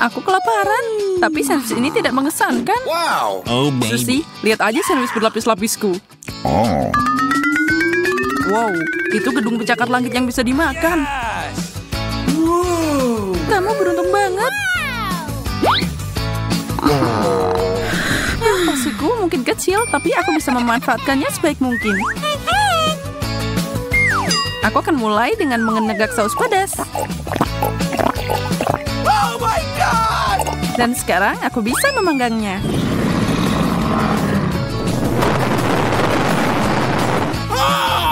Aku kelaparan, tapi sandwich ini tidak mengesankan. Wow. Oh, baby. Susi, lihat aja sandwich berlapis-lapisku. Oh. Wow, itu gedung pencakar langit yang bisa dimakan. Kamu beruntung banget. Porsiku mungkin kecil, tapi aku bisa memanfaatkannya sebaik mungkin. Aku akan mulai dengan mengenegak saus pedas. Oh my God. Dan sekarang aku bisa memanggangnya.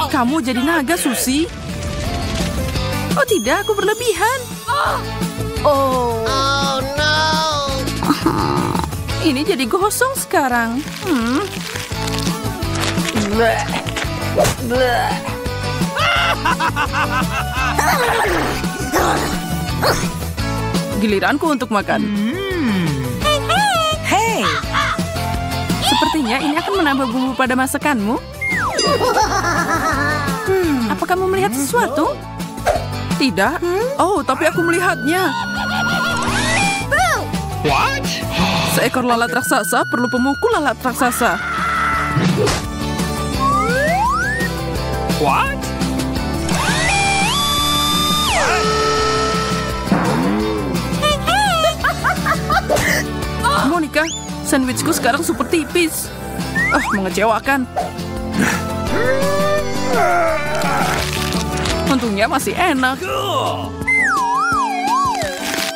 Kamu jadi naga, Susi. Oh tidak, aku berlebihan. Oh no. Ini jadi gosong sekarang. Bleh. Bleh. Giliranku untuk makan. Hey, Sepertinya ini akan menambah bumbu pada masakanmu. Apa kamu melihat sesuatu? Tidak. Oh, tapi aku melihatnya. What? Seekor lalat raksasa perlu pemukul lalat raksasa. What? Monica, sandwichku sekarang super tipis. Mengecewakan. Untungnya masih enak.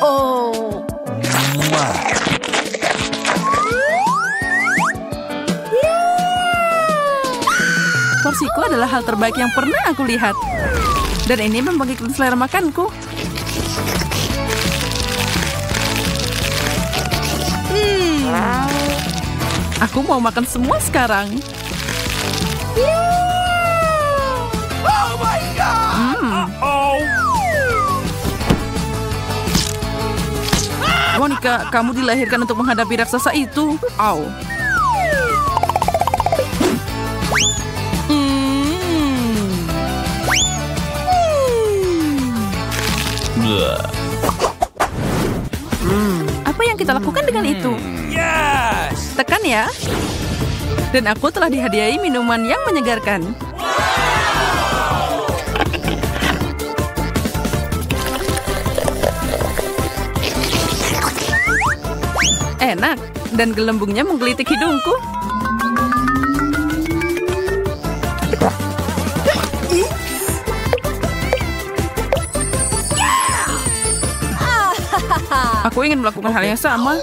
Oh. Porsiku adalah hal terbaik yang pernah aku lihat. Dan ini membangkitkan selera makanku. Aku mau makan semua sekarang. Oh my God. Oh. Monica, kamu dilahirkan untuk menghadapi raksasa itu. Au. Apa yang kita lakukan dengan itu? Yes. Tekan ya. Dan aku telah dihadiahi minuman yang menyegarkan. Enak, dan gelembungnya menggelitik hidungku. Aku ingin melakukan hal yang sama.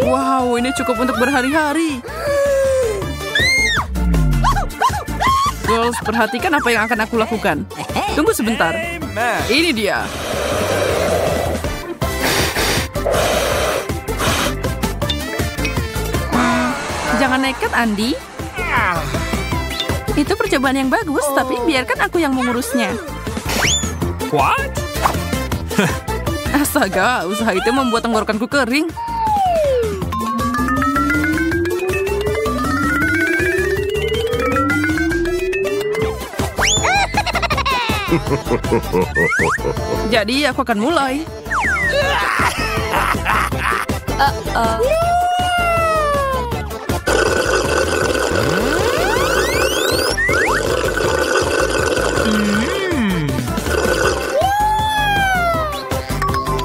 Wow, ini cukup untuk berhari-hari. Girls, perhatikan apa yang akan aku lakukan. Tunggu sebentar. Ini dia. Jangan nekat, Andi. Itu percobaan yang bagus, tapi biarkan aku yang mengurusnya. What? Astaga, usaha itu membuat tenggorokanku kering. Jadi aku akan mulai.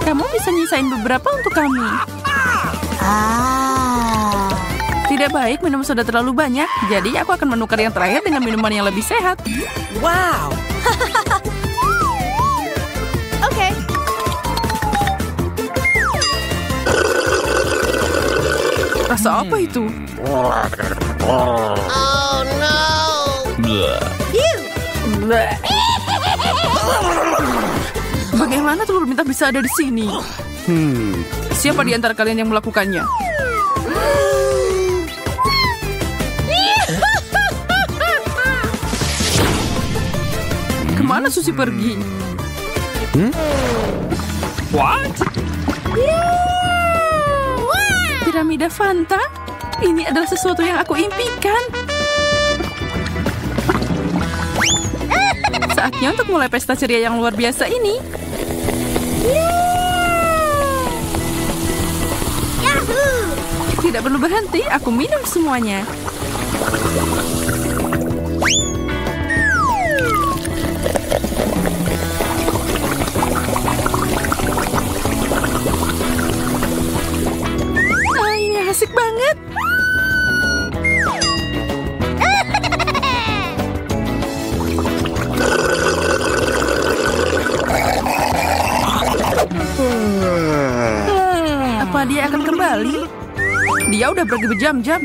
Kamu bisa nyisain beberapa untuk kami. Tidak baik minum soda terlalu banyak, jadi aku akan menukar yang terakhir dengan minuman yang lebih sehat. wow. Oke. Rasa apa itu? Bleh. Bagaimana telur minta bisa ada di sini? Siapa di antara kalian yang melakukannya? Kemana Susi pergi? What? Piramida Fanta? Ini adalah sesuatu yang aku impikan. Saatnya untuk mulai pesta ceria yang luar biasa ini. Tidak perlu berhenti, aku minum semuanya. Ini asik banget. Apa dia akan kembali? Dia udah pergi berjam-jam.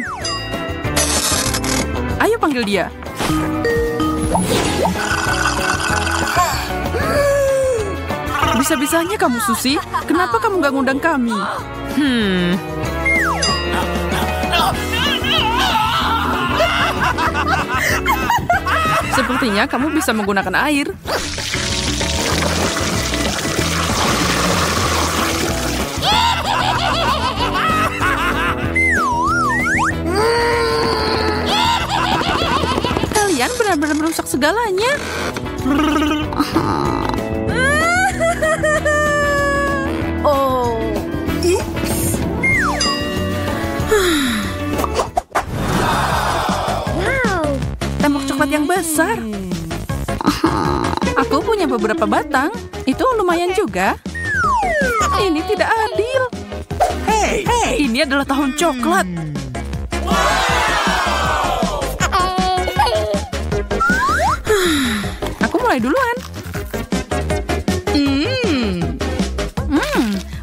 Ayo panggil dia. Bisa-bisanya kamu, Susi. Kenapa kamu gak ngundang kami? Sepertinya kamu bisa menggunakan air. Kalian benar-benar merusak segalanya. Oh. Tembok coklat yang besar. Aku punya beberapa batang. Itu lumayan juga. Ini tidak adil. Hey, ini adalah tahun coklat. Aku mulai duluan.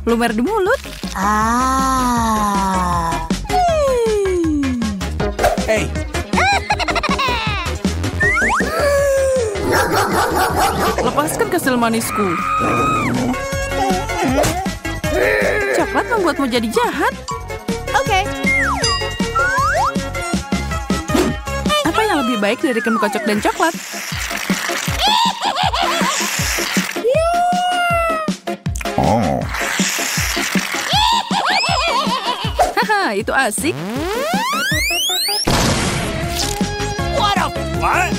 Lumer di mulut. Hey. Lepaskan kesil manisku. Coklat membuatmu jadi jahat. Oke. Apa yang lebih baik dari kamu kocok dan coklat? Oh. Haha, itu asik. What?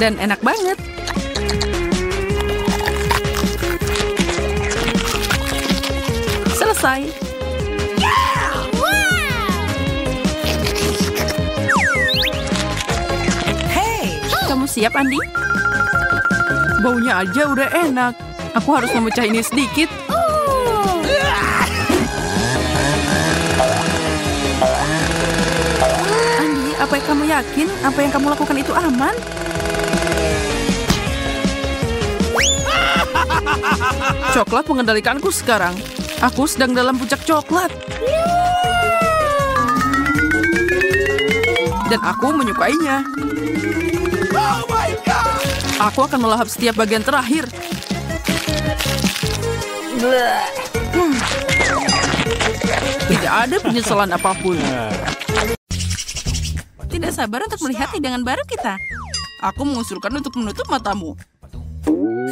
Dan enak banget. Selesai. Kamu siap, Andi? Baunya aja udah enak. Aku harus memecah ini sedikit. Andi, apa yang kamu yakin? Apa yang kamu lakukan itu aman? Coklat mengendalikanku sekarang. Aku sedang dalam puncak coklat. Dan aku menyukainya. Oh my God! Aku akan melahap setiap bagian terakhir. Tidak ada penyesalan apapun. Tidak sabar untuk melihat hidangan baru kita. Aku mengusulkan untuk menutup matamu.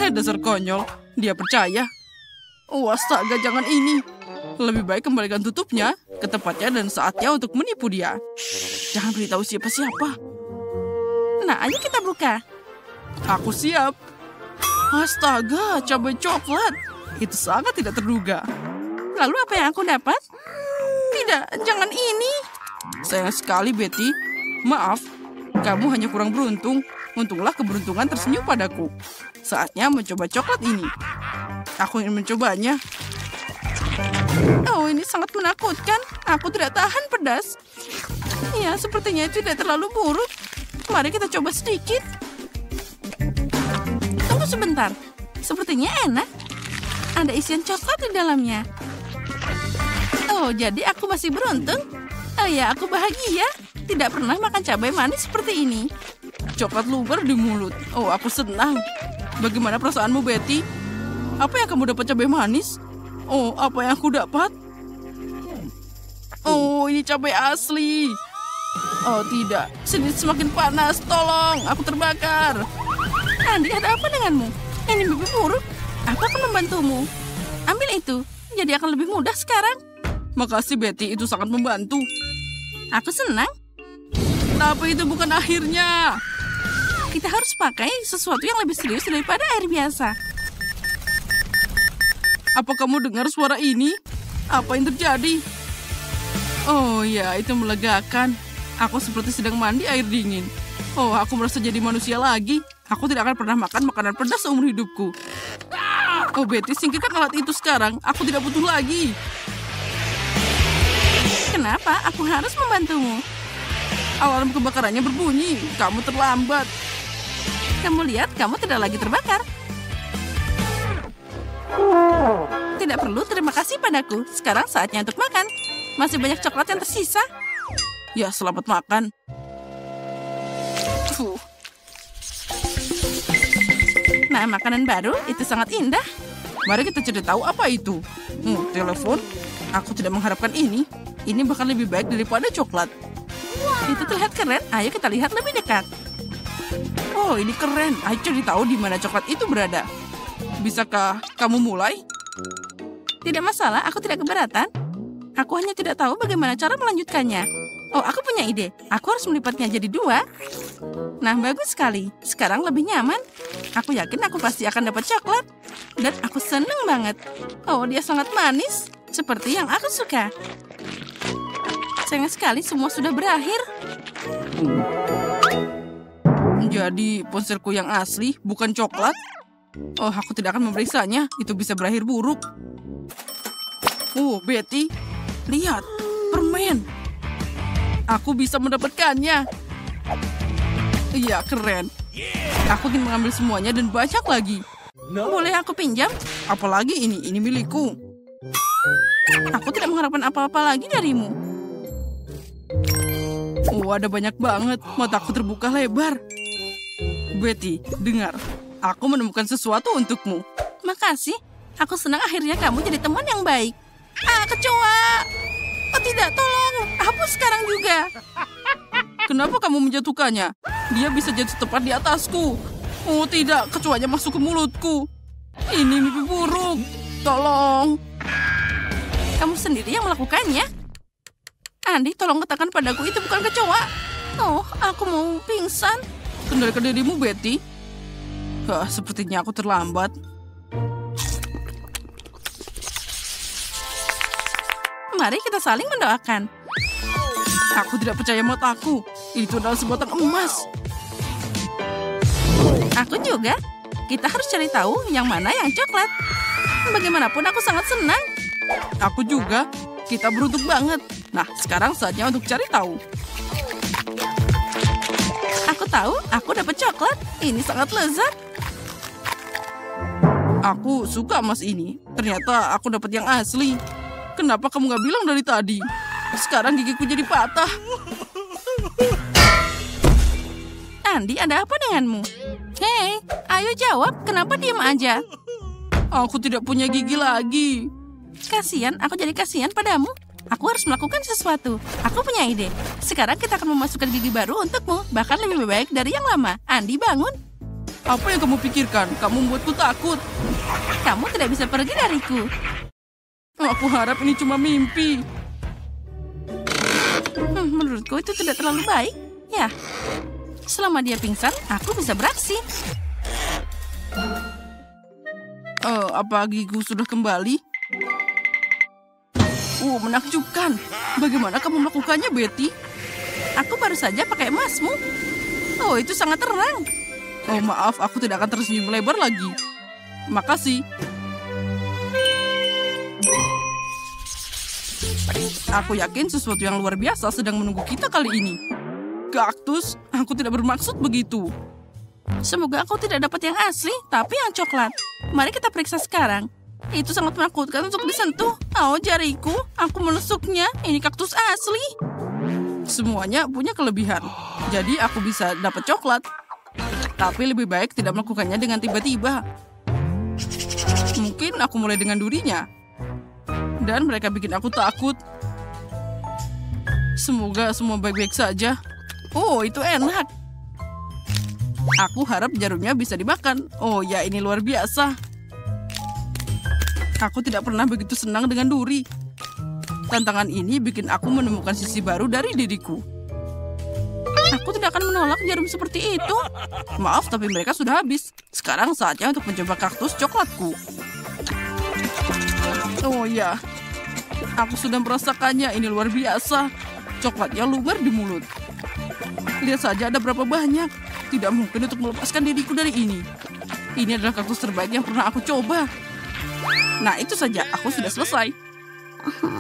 Dasar konyol. Dia percaya. Astaga, jangan ini. Lebih baik kembalikan tutupnya ke tempatnya dan saatnya untuk menipu dia. Jangan beritahu siapa-siapa. Nah, ayo kita buka. Aku siap. Astaga, cabai coklat. Itu sangat tidak terduga. Lalu apa yang aku dapat? Tidak, jangan ini. Sayang sekali, Betty. Maaf, kamu hanya kurang beruntung. Untunglah keberuntungan tersenyum padaku. Saatnya mencoba coklat ini. Aku ingin mencobanya. Oh, ini sangat menakutkan. Aku tidak tahan pedas. Ya, sepertinya itu tidak terlalu buruk. Mari kita coba sedikit. Tunggu sebentar. Sepertinya enak. Ada isian coklat di dalamnya. Oh, jadi aku masih beruntung. Oh ya, aku bahagia. Tidak pernah makan cabai manis seperti ini. Coklat luber di mulut. Oh, aku senang. Bagaimana perasaanmu, Betty? Apa yang kamu dapat cabai manis? Oh, apa yang aku dapat? Oh, ini cabai asli. Oh, tidak. Sini semakin panas. Tolong, aku terbakar. Andi, ada apa denganmu? Ini mimpi buruk. Aku akan membantumu. Ambil itu. jadi akan lebih mudah sekarang. Makasih Betty, itu sangat membantu. Aku senang. Tapi itu bukan akhirnya. Kita harus pakai sesuatu yang lebih serius daripada air biasa. Apa kamu dengar suara ini? Apa yang terjadi? Oh ya, itu melegakan. Aku seperti sedang mandi air dingin. Oh, aku merasa jadi manusia lagi. Aku tidak akan pernah makan makanan pedas seumur hidupku. Oh, Betty, singkirkan alat itu sekarang. Aku tidak butuh lagi. Kenapa? Aku harus membantumu. Alarm kebakarannya berbunyi. Kamu terlambat. Kamu lihat, kamu tidak lagi terbakar. Tidak perlu terima kasih padaku. Sekarang saatnya untuk makan. Masih banyak coklat yang tersisa. Ya, selamat makan. Nah, makanan baru itu sangat indah. Mari kita cari tahu apa itu. Telepon? Aku tidak mengharapkan ini. Ini bahkan lebih baik daripada coklat. Itu terlihat keren. Ayo kita lihat lebih dekat. Oh, ini keren. Ayo cari tahu di mana coklat itu berada. Bisakah kamu mulai? Tidak masalah, aku tidak keberatan. Aku hanya tidak tahu bagaimana cara melanjutkannya. Oh, aku punya ide. Aku harus melipatnya jadi 2. Nah, bagus sekali. Sekarang lebih nyaman. Aku yakin aku pasti akan dapat coklat. Dan aku senang banget. Oh, dia sangat manis. Seperti yang aku suka. Sayang sekali semua sudah berakhir. Jadi, ponselku yang asli bukan coklat? Oh, aku tidak akan memeriksanya. Itu bisa berakhir buruk. Oh, Betty. Lihat, permen. Aku bisa mendapatkannya. Iya, keren. Aku ingin mengambil semuanya dan banyak lagi. Boleh aku pinjam? Apalagi ini milikku. Aku tidak mengharapkan apa-apa lagi darimu. Oh, ada banyak banget. Mataku terbuka lebar. Betty, dengar. Aku menemukan sesuatu untukmu. Makasih. Aku senang akhirnya kamu jadi teman yang baik. Kecoa! Oh tidak, tolong. Hapus sekarang juga. Kenapa kamu menjatuhkannya? Dia bisa jatuh tepat di atasku. Oh tidak, kecoanya masuk ke mulutku. Ini mimpi buruk. Tolong. Kamu sendiri yang melakukannya. Andi, tolong katakan padaku itu bukan kecoa. Oh, aku mau pingsan. Kendalikan dirimu, Betty. Sepertinya aku terlambat. Mari kita saling mendoakan. Aku tidak percaya mataku. Itu adalah sebatang emas. Aku juga. Kita harus cari tahu yang mana yang coklat. Bagaimanapun aku sangat senang. Aku juga. Kita beruntung banget. Nah, sekarang saatnya untuk cari tahu. Aku tahu, aku dapat coklat. Ini sangat lezat. Aku suka emas ini. Ternyata aku dapat yang asli. Kenapa kamu gak bilang dari tadi? Sekarang gigiku jadi patah. Andi, ada apa denganmu? Hei, ayo jawab. Kenapa diam aja? Aku tidak punya gigi lagi. Kasian, aku jadi kasihan padamu. Aku harus melakukan sesuatu. Aku punya ide. Sekarang kita akan memasukkan gigi baru untukmu. Bahkan lebih baik dari yang lama. Andi, bangun. Apa yang kamu pikirkan? Kamu membuatku takut. Kamu tidak bisa pergi dariku. Aku harap ini cuma mimpi. Menurutku itu tidak terlalu baik. Ya, selama dia pingsan, aku bisa beraksi. Apa gigiku sudah kembali? Menakjubkan. Bagaimana kamu melakukannya, Betty? Aku baru saja pakai emasmu. Oh, itu sangat terang. Oh, maaf, aku tidak akan tersenyum lebar lagi. Makasih. Aku yakin sesuatu yang luar biasa sedang menunggu kita kali ini. Kaktus, aku tidak bermaksud begitu. Semoga aku tidak dapat yang asli, tapi yang coklat. Mari kita periksa sekarang. Itu sangat menakutkan untuk disentuh. Oh, jariku, aku menusuknya. Ini kaktus asli. Semuanya punya kelebihan. Jadi aku bisa dapat coklat. Tapi lebih baik tidak melakukannya dengan tiba-tiba. Mungkin aku mulai dengan durinya. Dan mereka bikin aku takut. Semoga semua baik-baik saja. Oh, itu enak. Aku harap jarumnya bisa dimakan. Oh ya, ini luar biasa. Aku tidak pernah begitu senang dengan duri. Tantangan ini bikin aku menemukan sisi baru dari diriku. Aku tidak akan menolak jarum seperti itu. Maaf, tapi mereka sudah habis. Sekarang saatnya untuk mencoba kaktus coklatku. Oh ya, aku sudah merasakannya. Ini luar biasa. Coklatnya lumer di mulut. Lihat saja ada berapa banyak. Tidak mungkin untuk melepaskan diriku dari ini. Ini adalah kaktus terbaik yang pernah aku coba. Nah, itu saja. Aku sudah selesai.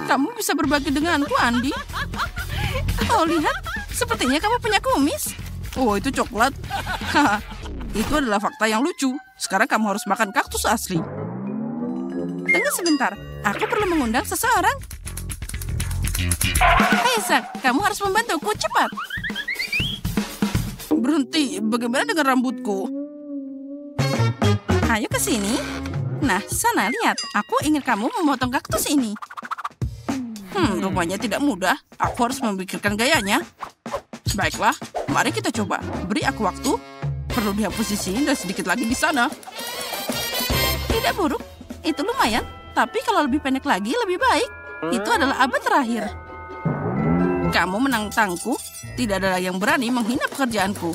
Kamu bisa berbagi denganku, Andi. Oh, lihat. Sepertinya kamu punya kumis. Oh, itu coklat. Haha. Itu adalah fakta yang lucu. Sekarang kamu harus makan kaktus asli. Tunggu sebentar. Aku perlu mengundang seseorang. Hei, Zack. Kamu harus membantuku. Cepat. Berhenti. Bagaimana dengan rambutku? Ayo ke sini. Nah, sana lihat. Aku ingin kamu memotong kaktus ini. Rupanya tidak mudah. Aku harus memikirkan gayanya. Baiklah, mari kita coba. Beri aku waktu. Perlu dihapus di sini dan sedikit lagi di sana. Tidak buruk. Itu lumayan. Tapi kalau lebih pendek lagi, lebih baik. Itu adalah abad terakhir. Kamu menantangku. Tidak ada yang berani menghina pekerjaanku.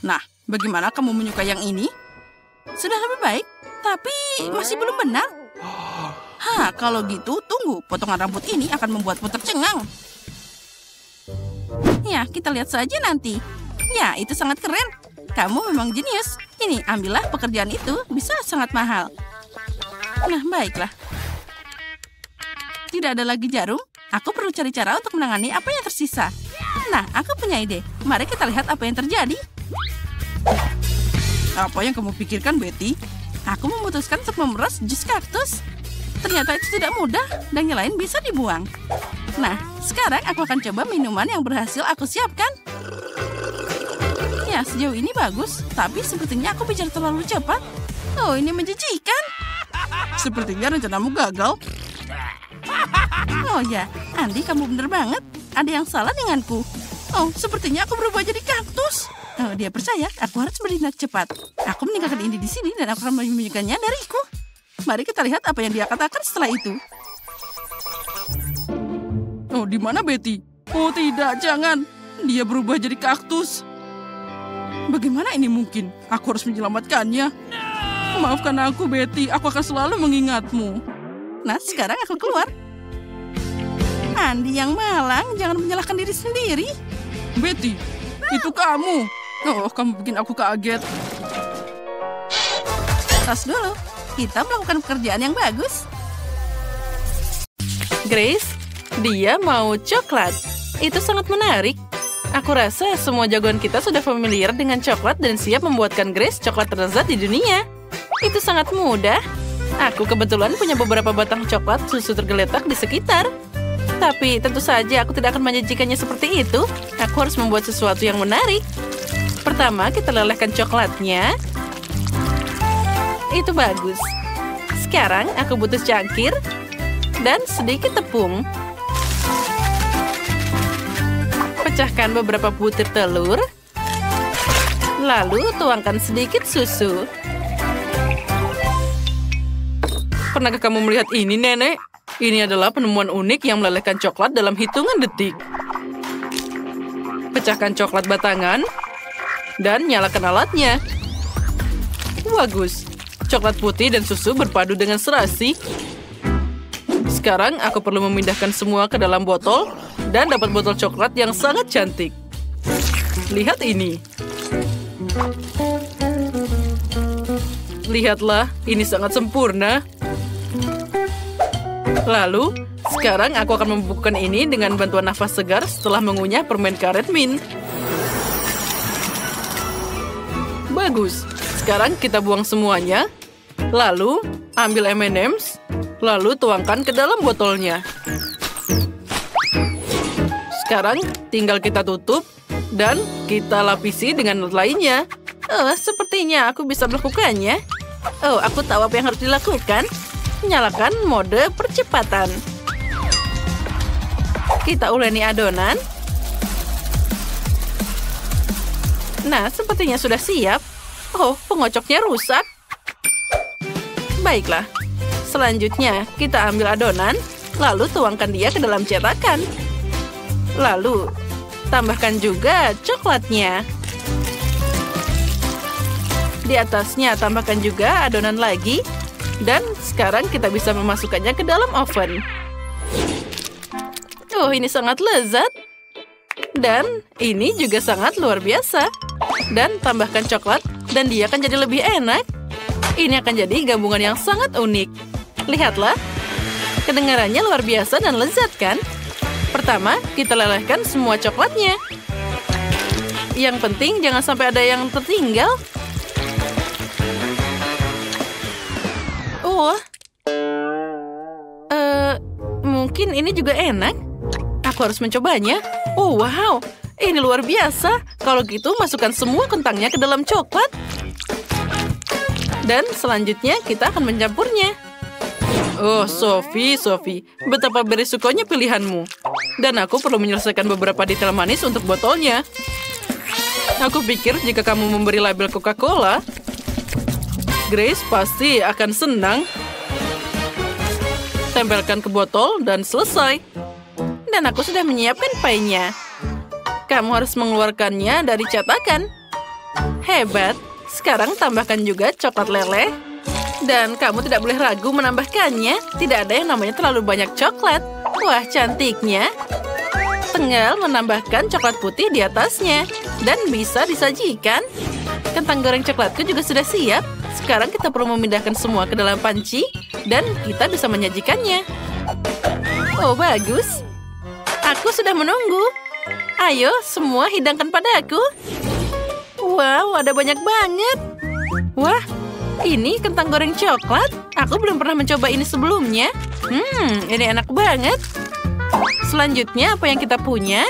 Nah, bagaimana kamu menyukai yang ini? Sudah lebih baik. Tapi masih belum benar. Kalau gitu, tunggu. Potongan rambut ini akan membuatmu tercengang. Ya, kita lihat saja nanti. Ya, itu sangat keren. Kamu memang jenius. Ini, ambillah pekerjaan itu. Bisa sangat mahal. Nah, baiklah. Tidak ada lagi jarum. Aku perlu cari cara untuk menangani apa yang tersisa. Nah, aku punya ide. Mari kita lihat apa yang terjadi. Apa yang kamu pikirkan, Betty? Aku memutuskan untuk memeras jus kaktus. Ternyata itu tidak mudah dan yang lain bisa dibuang. Nah, sekarang aku akan coba minuman yang berhasil aku siapkan. Ya, sejauh ini bagus, tapi sepertinya aku bicara terlalu cepat. Oh, ini menjijikan. Sepertinya rencanamu gagal. Oh ya, Andi, kamu benar banget. Ada yang salah denganku. Oh, sepertinya aku berubah jadi kaktus. Oh, dia percaya aku harus bertindak cepat. Aku meninggalkan ini di sini dan aku akan menyembunyikannya dariku. Mari kita lihat apa yang dia katakan setelah itu. Oh, di mana Betty? Oh tidak, jangan. Dia berubah jadi kaktus. Bagaimana ini mungkin? Aku harus menyelamatkannya. Maafkan aku, Betty. Aku akan selalu mengingatmu. Nah, sekarang aku keluar. Andi yang malang, jangan menyalahkan diri sendiri. Betty, itu kamu. Oh, kamu bikin aku kaget. Tas dulu. Kita melakukan pekerjaan yang bagus. Grace, dia mau coklat. Itu sangat menarik. Aku rasa semua jagoan kita sudah familiar dengan coklat dan siap membuatkan Grace coklat terlezat di dunia. Itu sangat mudah. Aku kebetulan punya beberapa batang coklat susu tergeletak di sekitar. Tapi tentu saja aku tidak akan menjanjikannya seperti itu. Aku harus membuat sesuatu yang menarik. Pertama, kita lelehkan coklatnya. Itu bagus. Sekarang aku butuh cangkir dan sedikit tepung. Pecahkan beberapa butir telur. Lalu tuangkan sedikit susu. Pernahkah kamu melihat ini, Nenek? Ini adalah penemuan unik yang melelehkan coklat dalam hitungan detik. Pecahkan coklat batangan dan nyalakan alatnya. Bagus. Coklat putih dan susu berpadu dengan serasi. Sekarang aku perlu memindahkan semua ke dalam botol dan dapat botol coklat yang sangat cantik. Lihat ini. Lihatlah, ini sangat sempurna. Lalu, sekarang aku akan membubukkan ini dengan bantuan nafas segar setelah mengunyah permen karet mint. Bagus. Sekarang kita buang semuanya. Lalu, ambil M&M's. Lalu tuangkan ke dalam botolnya. Sekarang, tinggal kita tutup. Dan kita lapisi dengan lainnya. Oh, sepertinya aku bisa melakukannya. Oh, aku tahu apa yang harus dilakukan. Nyalakan mode percepatan. Kita uleni adonan. Nah, sepertinya sudah siap. Oh, pengocoknya rusak. Baiklah. Selanjutnya, kita ambil adonan, lalu tuangkan dia ke dalam cetakan. Lalu, tambahkan juga coklatnya. Di atasnya, tambahkan juga adonan lagi. Dan sekarang kita bisa memasukkannya ke dalam oven. Oh, ini sangat lezat. Dan ini juga sangat luar biasa. Dan tambahkan coklat, dan dia akan jadi lebih enak. Ini akan jadi gabungan yang sangat unik. Lihatlah. Kedengarannya luar biasa dan lezat, kan? Pertama, kita lelehkan semua coklatnya. Yang penting jangan sampai ada yang tertinggal. Oh. Mungkin ini juga enak. Aku harus mencobanya. Oh, wow. Ini luar biasa. Kalau gitu, masukkan semua kentangnya ke dalam coklat. Dan selanjutnya, kita akan mencampurnya. Oh, Sophie, betapa beresikonya pilihanmu. Dan aku perlu menyelesaikan beberapa detail manis untuk botolnya. Aku pikir jika kamu memberi label Coca-Cola, Grace pasti akan senang. Tempelkan ke botol dan selesai. Dan aku sudah menyiapkan pie-nya. Kamu harus mengeluarkannya dari cetakan. Hebat. Sekarang tambahkan juga coklat leleh. Dan kamu tidak boleh ragu menambahkannya. Tidak ada yang namanya terlalu banyak coklat. Wah, cantiknya. Tinggal menambahkan coklat putih di atasnya. Dan bisa disajikan. Kentang goreng coklatku juga sudah siap. Sekarang kita perlu memindahkan semua ke dalam panci. Dan kita bisa menyajikannya. Oh, bagus. Aku sudah menunggu. Ayo, semua hidangkan padaku. Wow, ada banyak banget. Wah, ini kentang goreng coklat. Aku belum pernah mencoba ini sebelumnya. Ini enak banget. Selanjutnya, apa yang kita punya?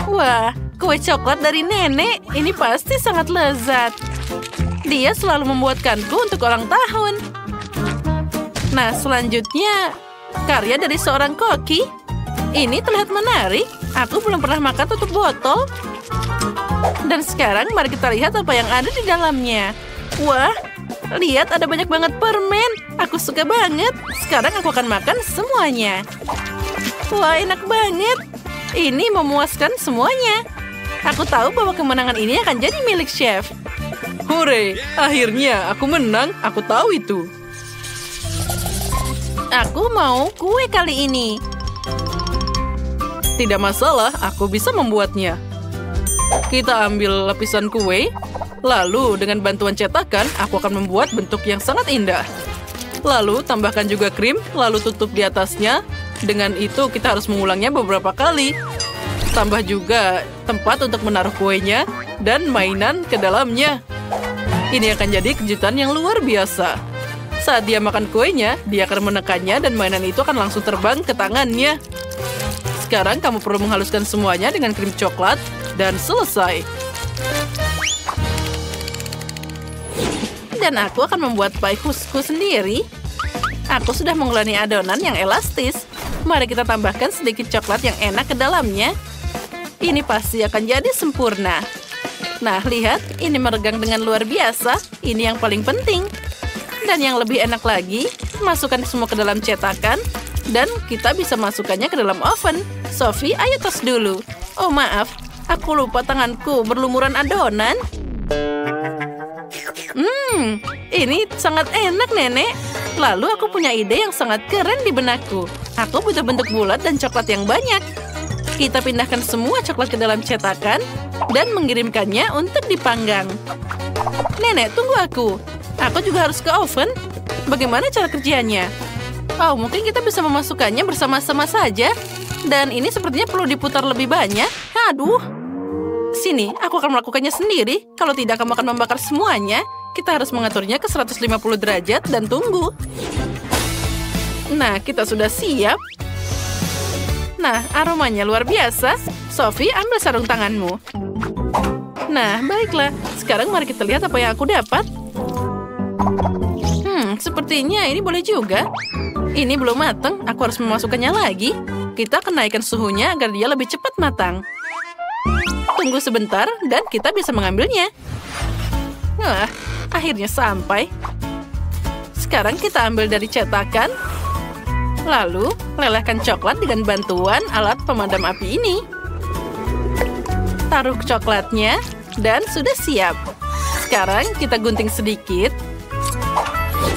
Wah, kue coklat dari nenek. Ini pasti sangat lezat. Dia selalu membuatkanku untuk ulang tahun. Nah, selanjutnya, karya dari seorang koki. Ini terlihat menarik. Aku belum pernah makan tutup botol. Dan sekarang mari kita lihat apa yang ada di dalamnya. Wah, lihat ada banyak banget permen. Aku suka banget. Sekarang aku akan makan semuanya. Wah, enak banget. Ini memuaskan semuanya. Aku tahu bahwa kemenangan ini akan jadi milik chef. Hore, akhirnya aku menang. Aku tahu itu. Aku mau kue kali ini. Tidak masalah, aku bisa membuatnya. Kita ambil lapisan kue, lalu dengan bantuan cetakan, aku akan membuat bentuk yang sangat indah. Lalu tambahkan juga krim, lalu tutup di atasnya. Dengan itu kita harus mengulangnya beberapa kali. Tambah juga tempat untuk menaruh kuenya dan mainan ke dalamnya. Ini akan jadi kejutan yang luar biasa. Saat dia makan kuenya, dia akan menekannya dan mainan itu akan langsung terbang ke tangannya. Sekarang kamu perlu menghaluskan semuanya dengan krim coklat dan selesai. Dan aku akan membuat pie khususku sendiri. Aku sudah mengulani adonan yang elastis. Mari kita tambahkan sedikit coklat yang enak ke dalamnya. Ini pasti akan jadi sempurna. Nah, lihat, ini meregang dengan luar biasa. Ini yang paling penting. Dan yang lebih enak lagi, masukkan semua ke dalam cetakan. Dan kita bisa masukkannya ke dalam oven. Sophie, ayo tos dulu. Oh, maaf. Aku lupa tanganku berlumuran adonan. Ini sangat enak, Nenek. Lalu aku punya ide yang sangat keren di benakku. Aku butuh bentuk bulat dan coklat yang banyak. Kita pindahkan semua coklat ke dalam cetakan dan mengirimkannya untuk dipanggang. Nenek, tunggu aku. Aku juga harus ke oven. Bagaimana cara kerjanya? Oh, mungkin kita bisa memasukkannya bersama-sama saja. Dan ini sepertinya perlu diputar lebih banyak. Aduh. Sini, aku akan melakukannya sendiri. Kalau tidak, kamu akan membakar semuanya. Kita harus mengaturnya ke 150 derajat dan tunggu. Nah, kita sudah siap. Nah, aromanya luar biasa. Sophie, ambil sarung tanganmu. Nah, baiklah. Sekarang mari kita lihat apa yang aku dapat. Sepertinya ini boleh juga. Ini belum matang, aku harus memasukkannya lagi. Kita akan naikkan suhunya agar dia lebih cepat matang. Tunggu sebentar dan kita bisa mengambilnya. Akhirnya sampai. Sekarang kita ambil dari cetakan. Lalu, lelehkan coklat dengan bantuan alat pemadam api ini. Taruh coklatnya dan sudah siap. Sekarang kita gunting sedikit.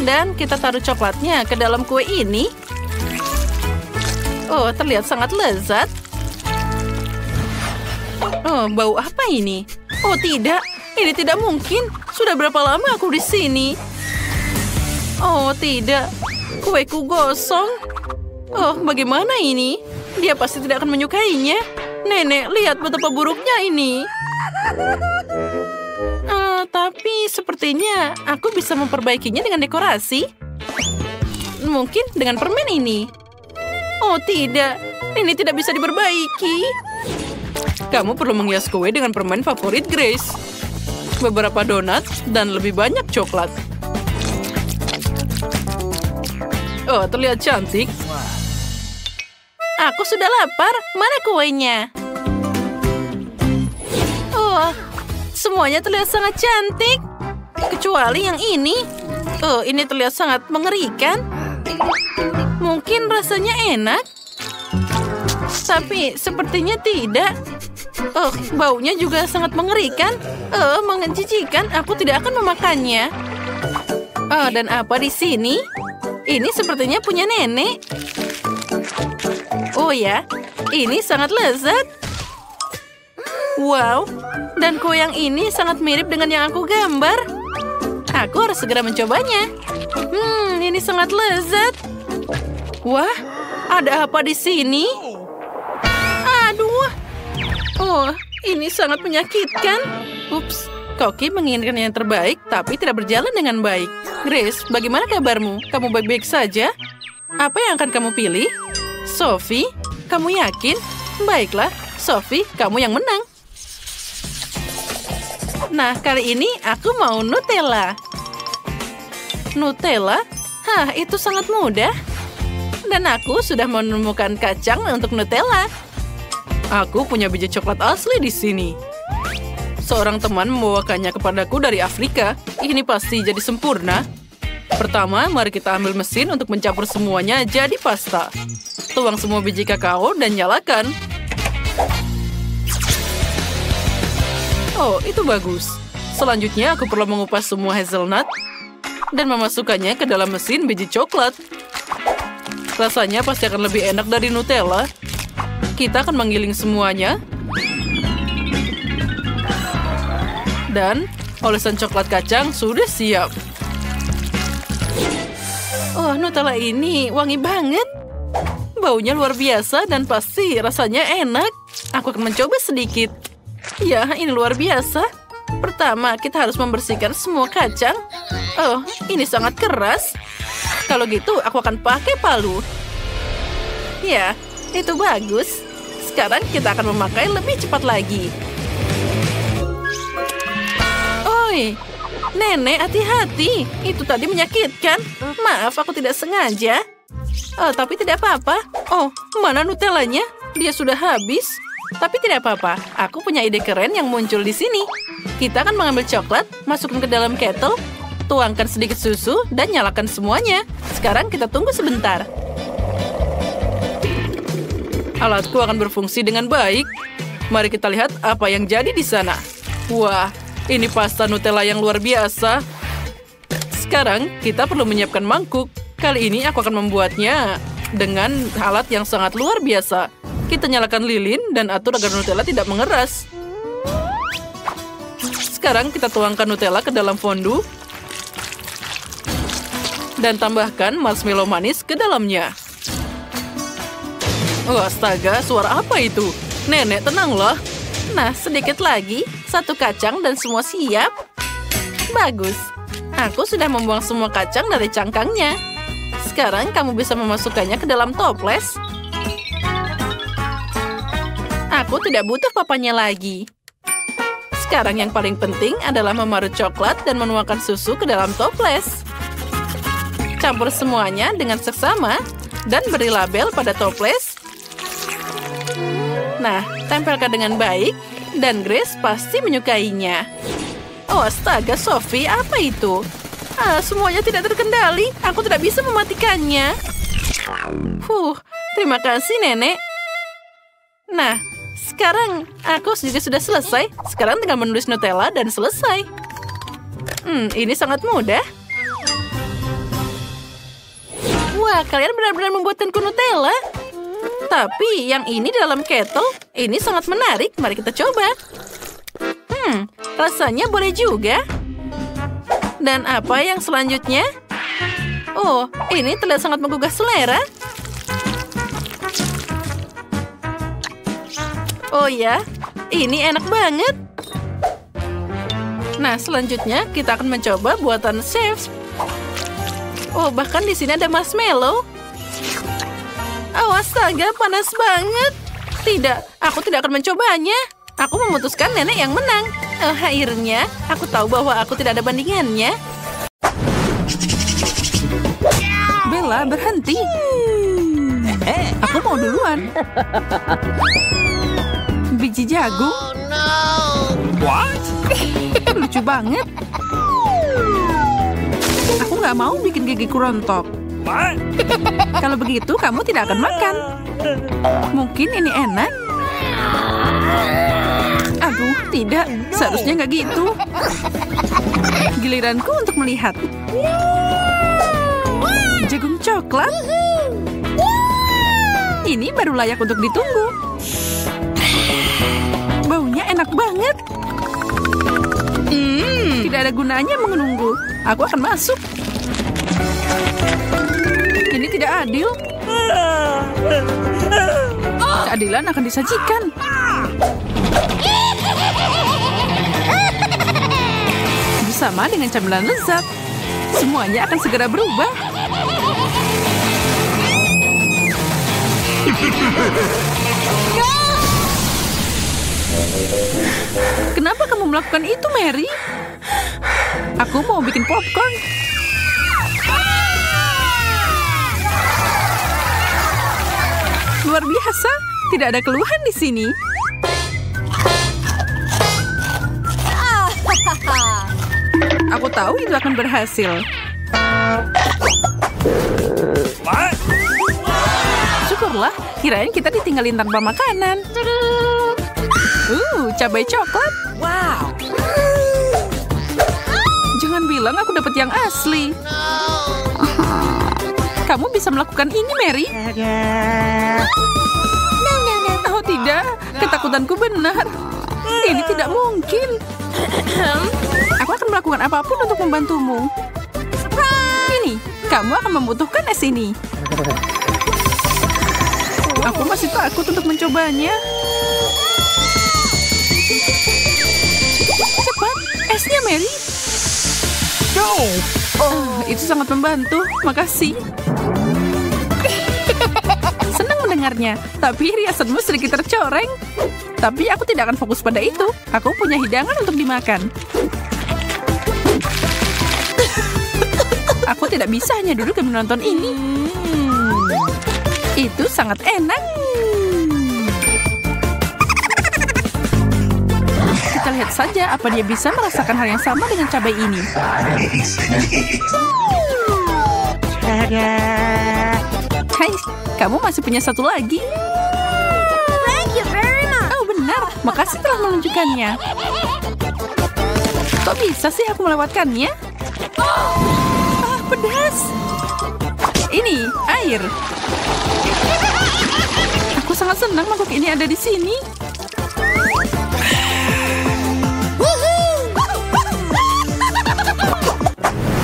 Dan kita taruh coklatnya ke dalam kue ini. Oh, terlihat sangat lezat. Oh, bau apa ini? Oh, tidak. Ini tidak mungkin. Sudah berapa lama aku di sini? Oh, tidak. Kueku gosong. Oh, bagaimana ini? Dia pasti tidak akan menyukainya. Nenek, lihat betapa buruknya ini. Tapi sepertinya aku bisa memperbaikinya dengan dekorasi. Mungkin dengan permen ini. Oh, tidak. Ini tidak bisa diperbaiki. Kamu perlu menghias kue dengan permen favorit Grace. Beberapa donat dan lebih banyak coklat. Oh, terlihat cantik. Aku sudah lapar. Mana kuenya? Oh, semuanya terlihat sangat cantik. Kecuali yang ini. Oh, ini terlihat sangat mengerikan. Mungkin rasanya enak. Tapi sepertinya tidak. Oh, baunya juga sangat mengerikan. Oh, menjijikan. Aku tidak akan memakannya. Oh, dan apa di sini? Ini sepertinya punya nenek. Oh ya, ini sangat lezat. Wow, dan kue yang ini sangat mirip dengan yang aku gambar. Aku harus segera mencobanya. Ini sangat lezat. Wah, ada apa di sini? Aduh. Oh, ini sangat menyakitkan. Ups, Koki menginginkan yang terbaik, tapi tidak berjalan dengan baik. Grace, bagaimana kabarmu? Kamu baik-baik saja? Apa yang akan kamu pilih? Sophie, kamu yakin? Baiklah, Sophie, kamu yang menang. Nah, kali ini aku mau Nutella. Nutella? Hah, itu sangat mudah. Dan aku sudah menemukan kacang untuk Nutella. Aku punya biji coklat asli di sini. Seorang teman membawakannya kepadaku dari Afrika. Ini pasti jadi sempurna. Pertama, mari kita ambil mesin untuk mencampur semuanya jadi pasta. Tuang semua biji kakao dan nyalakan. Oh, itu bagus. Selanjutnya, aku perlu mengupas semua hazelnut dan memasukkannya ke dalam mesin biji coklat. Rasanya pasti akan lebih enak dari Nutella. Kita akan menggiling semuanya. Dan olesan coklat kacang sudah siap. Oh, Nutella ini wangi banget. Baunya luar biasa dan pasti rasanya enak. Aku akan mencoba sedikit. Ya, ini luar biasa. Pertama, kita harus membersihkan semua kacang. Oh, ini sangat keras. Kalau gitu, aku akan pakai palu. Ya, itu bagus. Sekarang kita akan memakai lebih cepat lagi. Oi, nenek, hati-hati. Itu tadi menyakitkan. Maaf, aku tidak sengaja. Oh, tapi tidak apa-apa. Oh, mana Nutellanya? Dia sudah habis. Tapi tidak apa-apa. Aku punya ide keren yang muncul di sini. Kita akan mengambil coklat, masukkan ke dalam kettle, tuangkan sedikit susu, dan nyalakan semuanya. Sekarang kita tunggu sebentar. Alatku akan berfungsi dengan baik. Mari kita lihat apa yang jadi di sana. Wah, ini pasta Nutella yang luar biasa. Sekarang kita perlu menyiapkan mangkuk. Kali ini aku akan membuatnya dengan alat yang sangat luar biasa. Kita nyalakan lilin dan atur agar Nutella tidak mengeras. Sekarang kita tuangkan Nutella ke dalam fondue. Dan tambahkan marshmallow manis ke dalamnya. Oh, astaga, suara apa itu? Nenek, tenanglah. Nah, sedikit lagi. Satu kacang dan semua siap. Bagus. Aku sudah membuang semua kacang dari cangkangnya. Sekarang kamu bisa memasukkannya ke dalam toples. Aku tidak butuh papanya lagi. Sekarang yang paling penting adalah memarut coklat dan menuangkan susu ke dalam toples. Campur semuanya dengan seksama dan beri label pada toples. Nah, tempelkan dengan baik dan Grace pasti menyukainya. Oh, astaga, Sophie, apa itu? Semuanya tidak terkendali. Aku tidak bisa mematikannya. Terima kasih, Nenek. Nah, sekarang aku juga sudah selesai. Sekarang tinggal menulis Nutella dan selesai. Ini sangat mudah. Wah, kalian benar-benar membuatkanku Nutella. Tapi yang ini dalam kettle, ini sangat menarik. Mari kita coba. Rasanya boleh juga. Dan apa yang selanjutnya? Oh, ini terlihat sangat menggugah selera. Oh ya, ini enak banget. Nah, selanjutnya kita akan mencoba buatan chef. Oh, bahkan di sini ada marshmallow. Oh, astaga, panas banget. Tidak, aku tidak akan mencobanya. Aku memutuskan Nenek yang menang. Oh, akhirnya, aku tahu bahwa aku tidak ada bandingannya. Bella, berhenti. Aku mau duluan. Biji jagung. What? Lucu banget. Aku nggak mau bikin gigiku rontok. What? Kalau begitu, kamu tidak akan makan. Mungkin ini enak. Aduh, tidak. Seharusnya nggak gitu. Giliranku untuk melihat. Jagung coklat. Ini baru layak untuk ditunggu. Baunya enak banget. Tidak ada gunanya menunggu. Aku akan masuk. Ini tidak adil. Keadilan akan disajikan. Bersama dengan camilan lezat, semuanya akan segera berubah. Kenapa kamu melakukan itu, Mary? Aku mau bikin popcorn. Luar biasa, tidak ada keluhan di sini. Aku tahu itu akan berhasil. What? Syukurlah, kirain kita ditinggalin tanpa makanan. Cabai coklat. Wow. Jangan bilang aku dapat yang asli. Kamu bisa melakukan ini, Mary? Oh tidak, ketakutanku benar. Ini tidak mungkin. Aku akan melakukan apapun untuk membantumu. Ini, kamu akan membutuhkan es ini. Aku masih takut untuk mencobanya. Cepat, esnya, Mary. Itu sangat membantu. Makasih. Senang mendengarnya, tapi riasanmu sedikit tercoreng. Tapi aku tidak akan fokus pada itu. Aku punya hidangan untuk dimakan. Aku tidak bisa hanya duduk dan menonton ini. Itu sangat enak. Kita lihat saja apa dia bisa merasakan hal yang sama dengan cabai ini. Hai, kamu masih punya satu lagi. Oh benar, makasih telah menunjukkannya. Kok bisa sih aku melewatkannya? Pedas. Ini air. Aku sangat senang mangkuk ini ada di sini.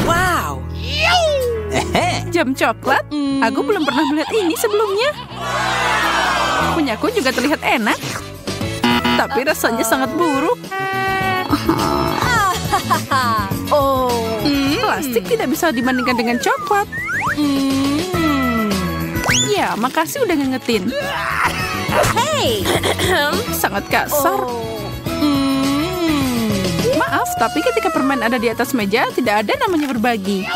Wow. Jam coklat? Aku belum pernah melihat ini sebelumnya. Punyaku juga terlihat enak. Tapi rasanya sangat buruk. Plastik tidak bisa dibandingkan dengan coklat. Ya, makasih udah ngingetin. Hey. Sangat kasar. Maaf, tapi ketika permen ada di atas meja, tidak ada namanya berbagi.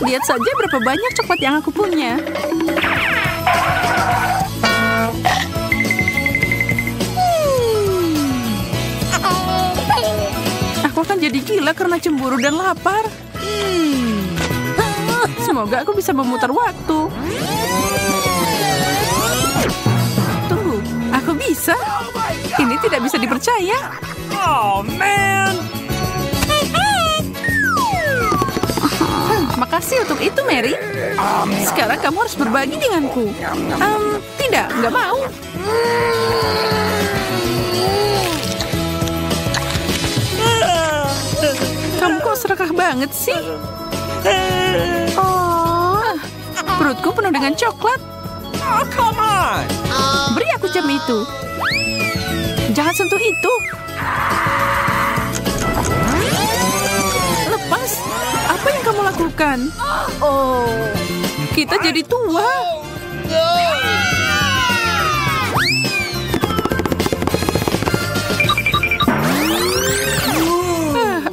Lihat saja berapa banyak coklat yang aku punya. Aku akan jadi bergila karena cemburu dan lapar. Semoga aku bisa memutar waktu. Tunggu, aku bisa. Ini tidak bisa dipercaya. Oh, man. Makasih untuk itu, Mary. Sekarang kamu harus berbagi denganku. Tidak, nggak mau. Kamu kok serakah banget sih? Perutku penuh dengan coklat. Oh, come on. Beri aku jam itu. Jangan sentuh itu. Lepas. Apa yang kamu lakukan? Kita jadi tua.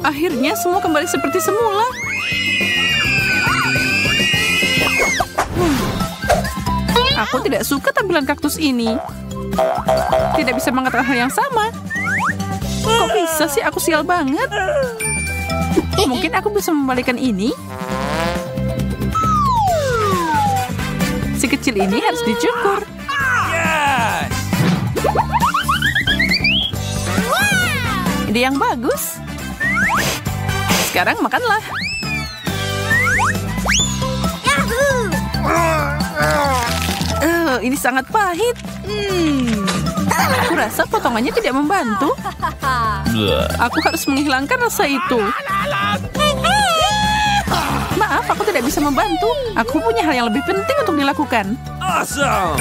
Akhirnya semua kembali seperti semula. Aku tidak suka tampilan kaktus ini. Tidak bisa mengatakan hal yang sama. Kok bisa sih, aku sial banget. Mungkin aku bisa membalikan ini. Si kecil ini harus dicukur. Yes. Ide yang bagus. Sekarang makanlah. Ini sangat pahit. Aku rasa potongannya tidak membantu. Aku harus menghilangkan rasa itu. Maaf, aku tidak bisa membantu. Aku punya hal yang lebih penting untuk dilakukan. Awesome.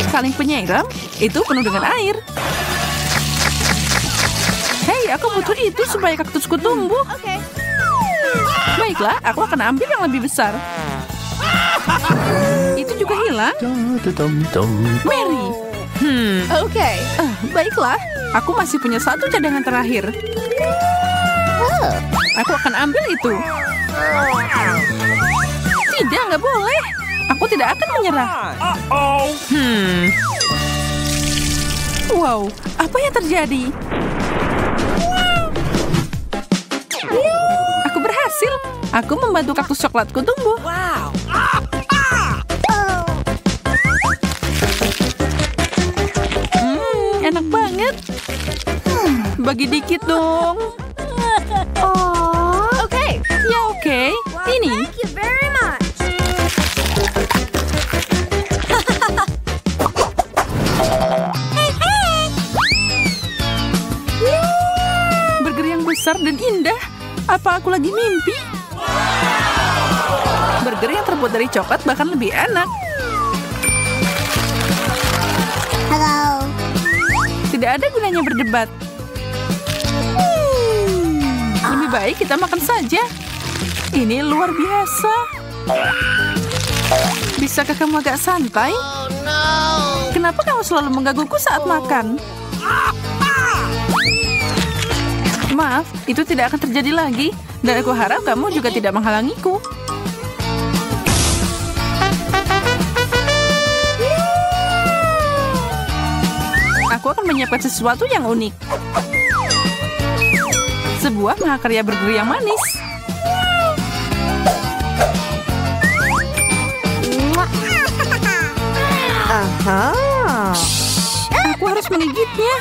Kaleng penyiram itu penuh dengan air. Hei, aku butuh itu supaya kaktusku tumbuh. Baiklah, aku akan ambil yang lebih besar. Itu juga hilang. Mary. Baiklah, aku masih punya satu cadangan terakhir. Aku akan ambil itu. Tidak, nggak boleh. Aku tidak akan menyerah. Uh-oh. Wow, apa yang terjadi? Aku berhasil. Aku membantu kaktus coklatku tumbuh. Wow. Enak banget. Bagi dikit dong. Okay. Ya oke. Ini. Thank you very much. Burger yang besar dan indah. Apa aku lagi mimpi? Burger yang terbuat dari coklat bahkan lebih enak. Hello. Tidak ada gunanya berdebat. Lebih baik kita makan saja. Ini luar biasa. Bisakah kamu agak santai? Kenapa kamu selalu menggangguku saat makan? Maaf, itu tidak akan terjadi lagi. Dan aku harap kamu juga tidak menghalangiku. Aku akan menyiapkan sesuatu yang unik. Sebuah mahakarya burger yang manis. Aku harus menggigitnya.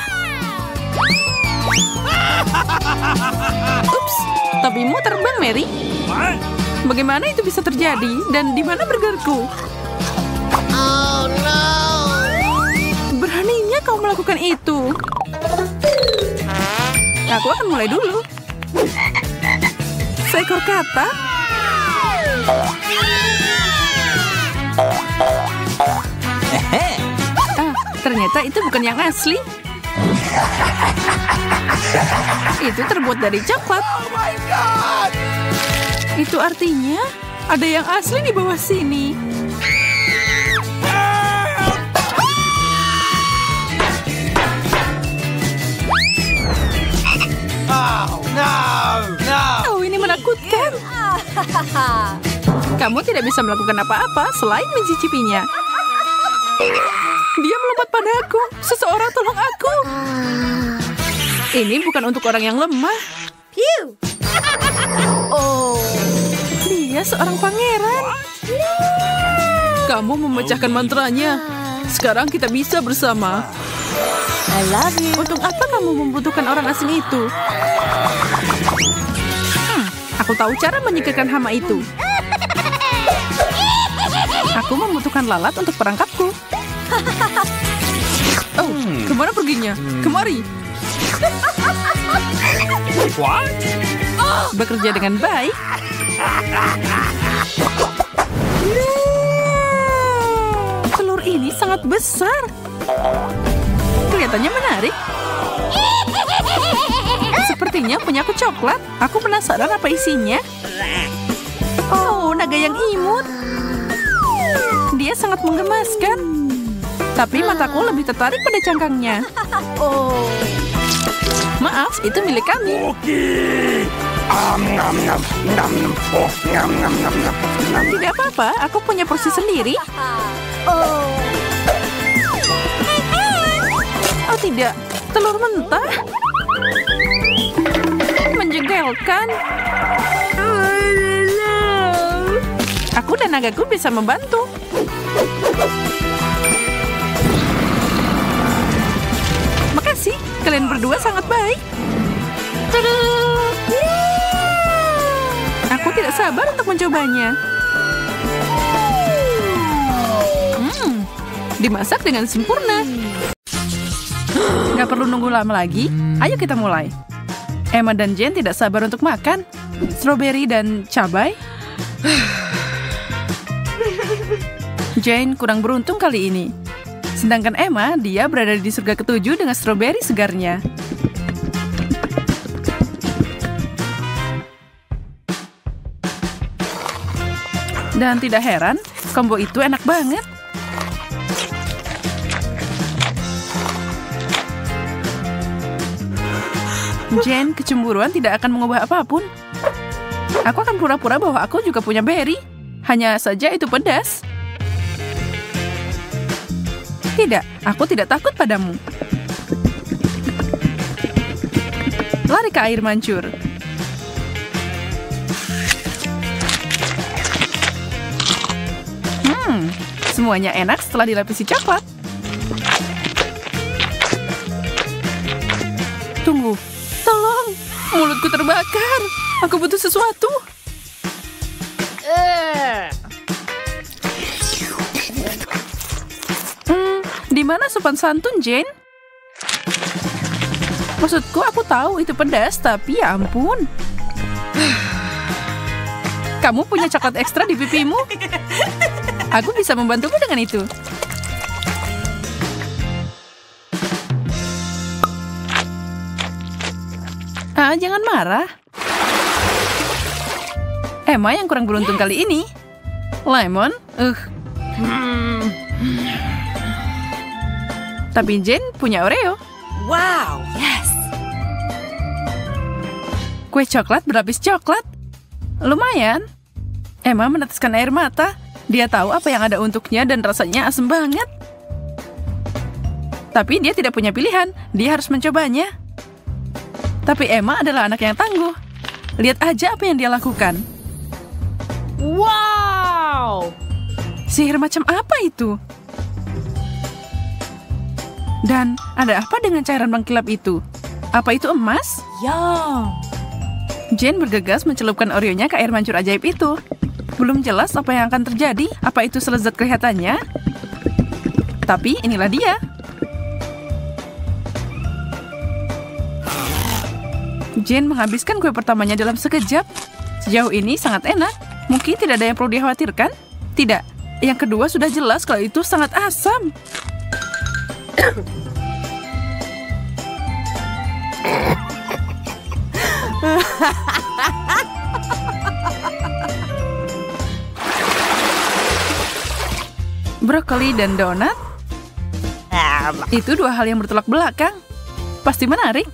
Ups, topimu terbang, Mary. What? Bagaimana itu bisa terjadi? Dan di mana burgerku? Beraninya kau melakukan itu. Aku akan mulai dulu. Seekor katak. Ternyata itu bukan yang asli. Itu terbuat dari coklat. Itu artinya ada yang asli di bawah sini. Oh, ini menakutkan. Kamu tidak bisa melakukan apa-apa selain mencicipinya. Dia melompat padaku. Seseorang tolong aku. Ini bukan untuk orang yang lemah. Phew. Oh, dia seorang pangeran. Kamu memecahkan mantranya. Sekarang kita bisa bersama. I love you. Untuk apa kamu membutuhkan orang asing itu? Aku tahu cara menyingkirkan hama itu. Aku membutuhkan lalat untuk perangkapku. Oh, kemana perginya? Kemari. What? Bekerja dengan baik. Telur ini sangat besar. Kelihatannya menarik. Sepertinya punya aku coklat. Aku penasaran apa isinya. Oh, naga yang imut. Dia sangat menggemaskan. Tapi mataku lebih tertarik pada cangkangnya. Oh. Maaf, itu milik kami. Okay. Nom nom nom nom. Oh, nom nom nom nom. Tidak apa-apa, aku punya porsi sendiri. Oh. Oh tidak, telur mentah. Menjegalkan. Aku dan nagaku bisa membantu. Makasih, kalian berdua sangat baik. Aku tidak sabar untuk mencobanya. Dimasak dengan sempurna. Gak perlu nunggu lama lagi. Ayo kita mulai. Emma dan Jane tidak sabar untuk makan. Strawberry dan cabai. Jane kurang beruntung kali ini. Sedangkan Emma, dia berada di surga ketujuh dengan strawberry segarnya. Dan tidak heran, combo itu enak banget. Jane kecemburuan tidak akan mengubah apapun. Aku akan pura-pura bahwa aku juga punya berry. Hanya saja itu pedas. Tidak, aku tidak takut padamu. Lari ke air mancur. Semuanya enak setelah dilapisi coklat. Tunggu, tolong, mulutku terbakar. Aku butuh sesuatu. Di mana sopan santun, Jane? Maksudku, aku tahu itu pedas, tapi ya ampun. Kamu punya coklat ekstra di pipimu? Aku bisa membantumu dengan itu. Jangan marah. Emma yang kurang beruntung kali ini. Lemon, Tapi Jane punya Oreo. Wow. Yes. Kue coklat berlapis coklat. Lumayan. Emma meneteskan air mata. Dia tahu apa yang ada untuknya dan rasanya asem banget. Tapi dia tidak punya pilihan. Dia harus mencobanya. Tapi Emma adalah anak yang tangguh. Lihat aja apa yang dia lakukan. Wow! Sihir macam apa itu? Dan ada apa dengan cairan mengkilap itu? Apa itu emas? Yum. Jane bergegas mencelupkan Oreo-nya ke air mancur ajaib itu. Belum jelas apa yang akan terjadi. Apa itu selezat kelihatannya? Tapi inilah dia. Jane menghabiskan kue pertamanya dalam sekejap. Sejauh ini sangat enak. Mungkin tidak ada yang perlu dikhawatirkan. Tidak. Yang kedua sudah jelas kalau itu sangat asam. Brokoli dan donat? Itu dua hal yang bertolak belakang. Pasti menarik.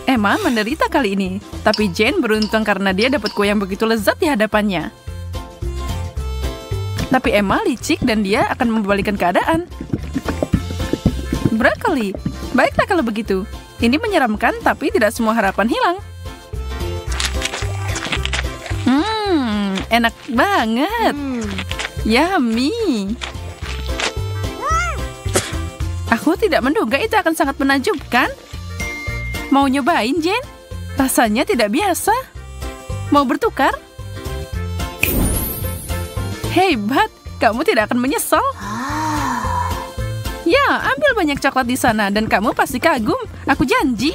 Emma menderita kali ini. Tapi Jane beruntung karena dia dapat kue yang begitu lezat di hadapannya. Tapi Emma licik dan dia akan membalikan keadaan. Brokoli, baiklah kalau begitu. Ini menyeramkan, tapi tidak semua harapan hilang. Enak banget. Yummy. Aku tidak menduga itu akan sangat menakjubkan. Mau nyobain, Jane? Rasanya tidak biasa. Mau bertukar? Hebat, kamu tidak akan menyesal. Ya, ambil banyak coklat di sana dan kamu pasti kagum. Aku janji.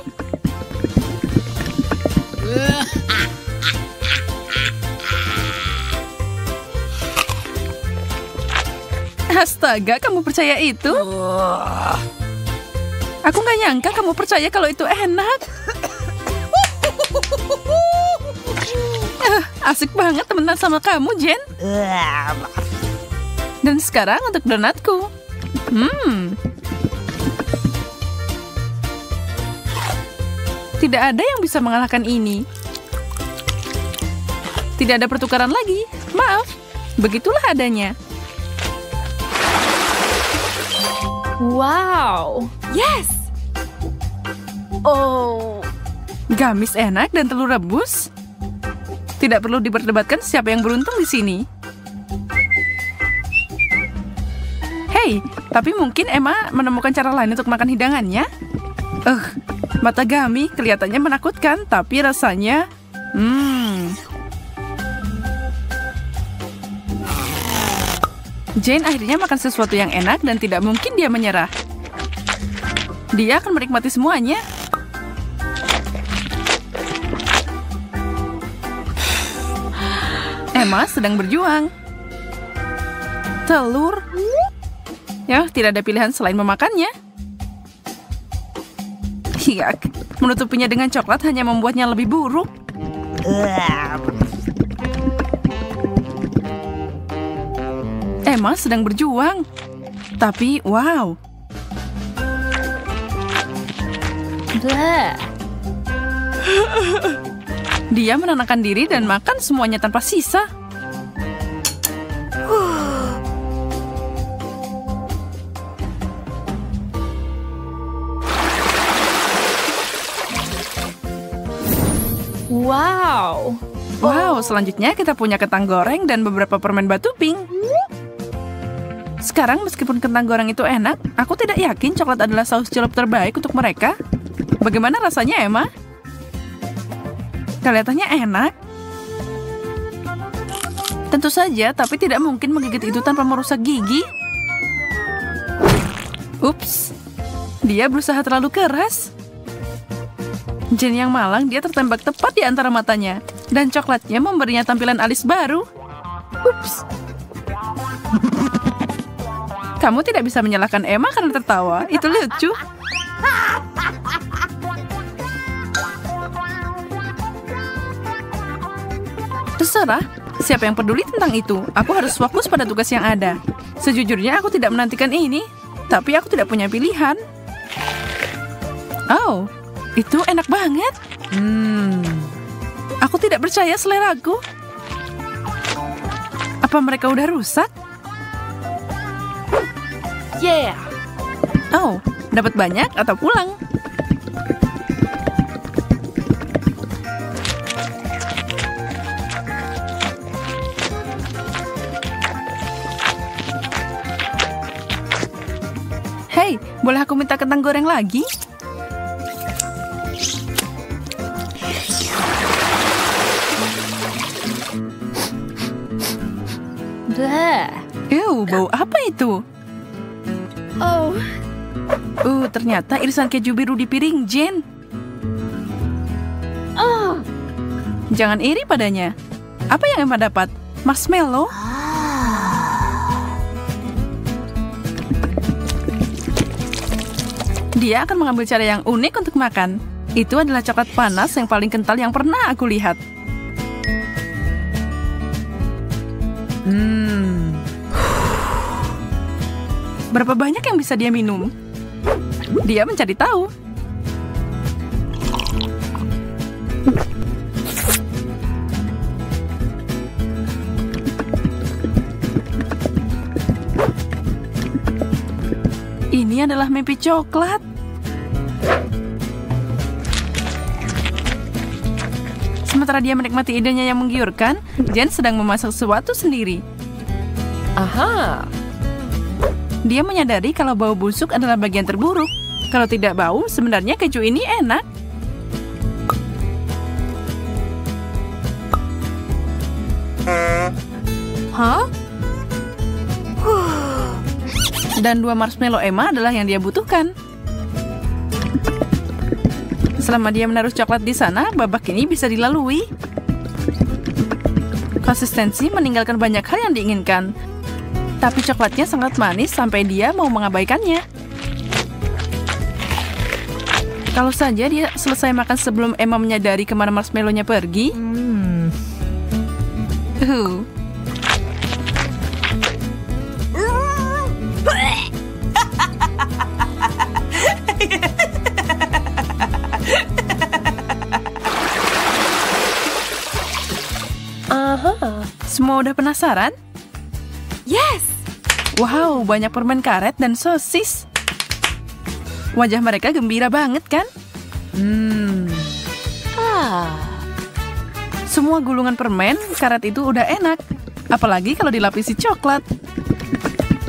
Astaga, kamu percaya itu? Aku nggak nyangka kamu percaya kalau itu enak. Asik banget temenan sama kamu, Jen. Dan sekarang untuk donatku. Tidak ada yang bisa mengalahkan ini. Tidak ada pertukaran lagi. Maaf, begitulah adanya. Wow. Yes. Oh. Gamis enak dan telur rebus. Tidak perlu diperdebatkan siapa yang beruntung di sini. Hei, tapi mungkin Emma menemukan cara lain untuk makan hidangannya. Mata Gami kelihatannya menakutkan, tapi rasanya... Jane akhirnya makan sesuatu yang enak dan tidak mungkin dia menyerah. Dia akan menikmati semuanya. Emma sedang berjuang. Telur. Ya, tidak ada pilihan selain memakannya. Hiak, menutupinya dengan coklat hanya membuatnya lebih buruk. Emma sedang berjuang. Tapi, wow. Dia menenangkan diri dan makan semuanya tanpa sisa. Wow. Wow, selanjutnya kita punya kentang goreng dan beberapa permen batu pink. Sekarang meskipun kentang goreng itu enak, aku tidak yakin coklat adalah saus celup terbaik untuk mereka. Bagaimana rasanya, Emma? Kelihatannya enak. Tentu saja, tapi tidak mungkin menggigit itu tanpa merusak gigi. Ups, dia berusaha terlalu keras. Jane yang malang, dia tertembak tepat di antara matanya. Dan coklatnya memberinya tampilan alis baru. Ups. Kamu tidak bisa menyalahkan Emma karena tertawa. Itu lucu. Terserah, siapa yang peduli tentang itu? Aku harus fokus pada tugas yang ada. Sejujurnya aku tidak menantikan ini, tapi aku tidak punya pilihan. Oh, itu enak banget. Aku tidak percaya seleraku. Apa mereka udah rusak? Yeah. Oh, dapat banyak atau pulang? Hei, boleh aku minta kentang goreng lagi? Bau apa itu? Oh. Ternyata irisan keju biru di piring Jane. Jangan iri padanya. Apa yang Emma dapat? Marshmallow? Dia akan mengambil cara yang unik untuk makan. Itu adalah coklat panas yang paling kental yang pernah aku lihat. Berapa banyak yang bisa dia minum? Dia mencari tahu. ini adalah mimpi coklat. Sementara dia menikmati idenya yang menggiurkan, Jen sedang memasak sesuatu sendiri. Aha. Dia menyadari kalau bau busuk adalah bagian terburuk. Kalau tidak bau, sebenarnya keju ini enak. Hah? Dan 2 marshmallow Emma adalah yang dia butuhkan. Selama dia menaruh coklat di sana, babak ini bisa dilalui. Konsistensi meninggalkan banyak hal yang diinginkan. Tapi coklatnya sangat manis sampai dia mau mengabaikannya. Kalau saja dia selesai makan sebelum Emma menyadari kemana marshmallow-nya pergi. Semua udah penasaran? Yes. Wow, banyak permen karet dan sosis. Wajah mereka gembira banget kan? Semua gulungan permen karet itu udah enak. Apalagi kalau dilapisi coklat.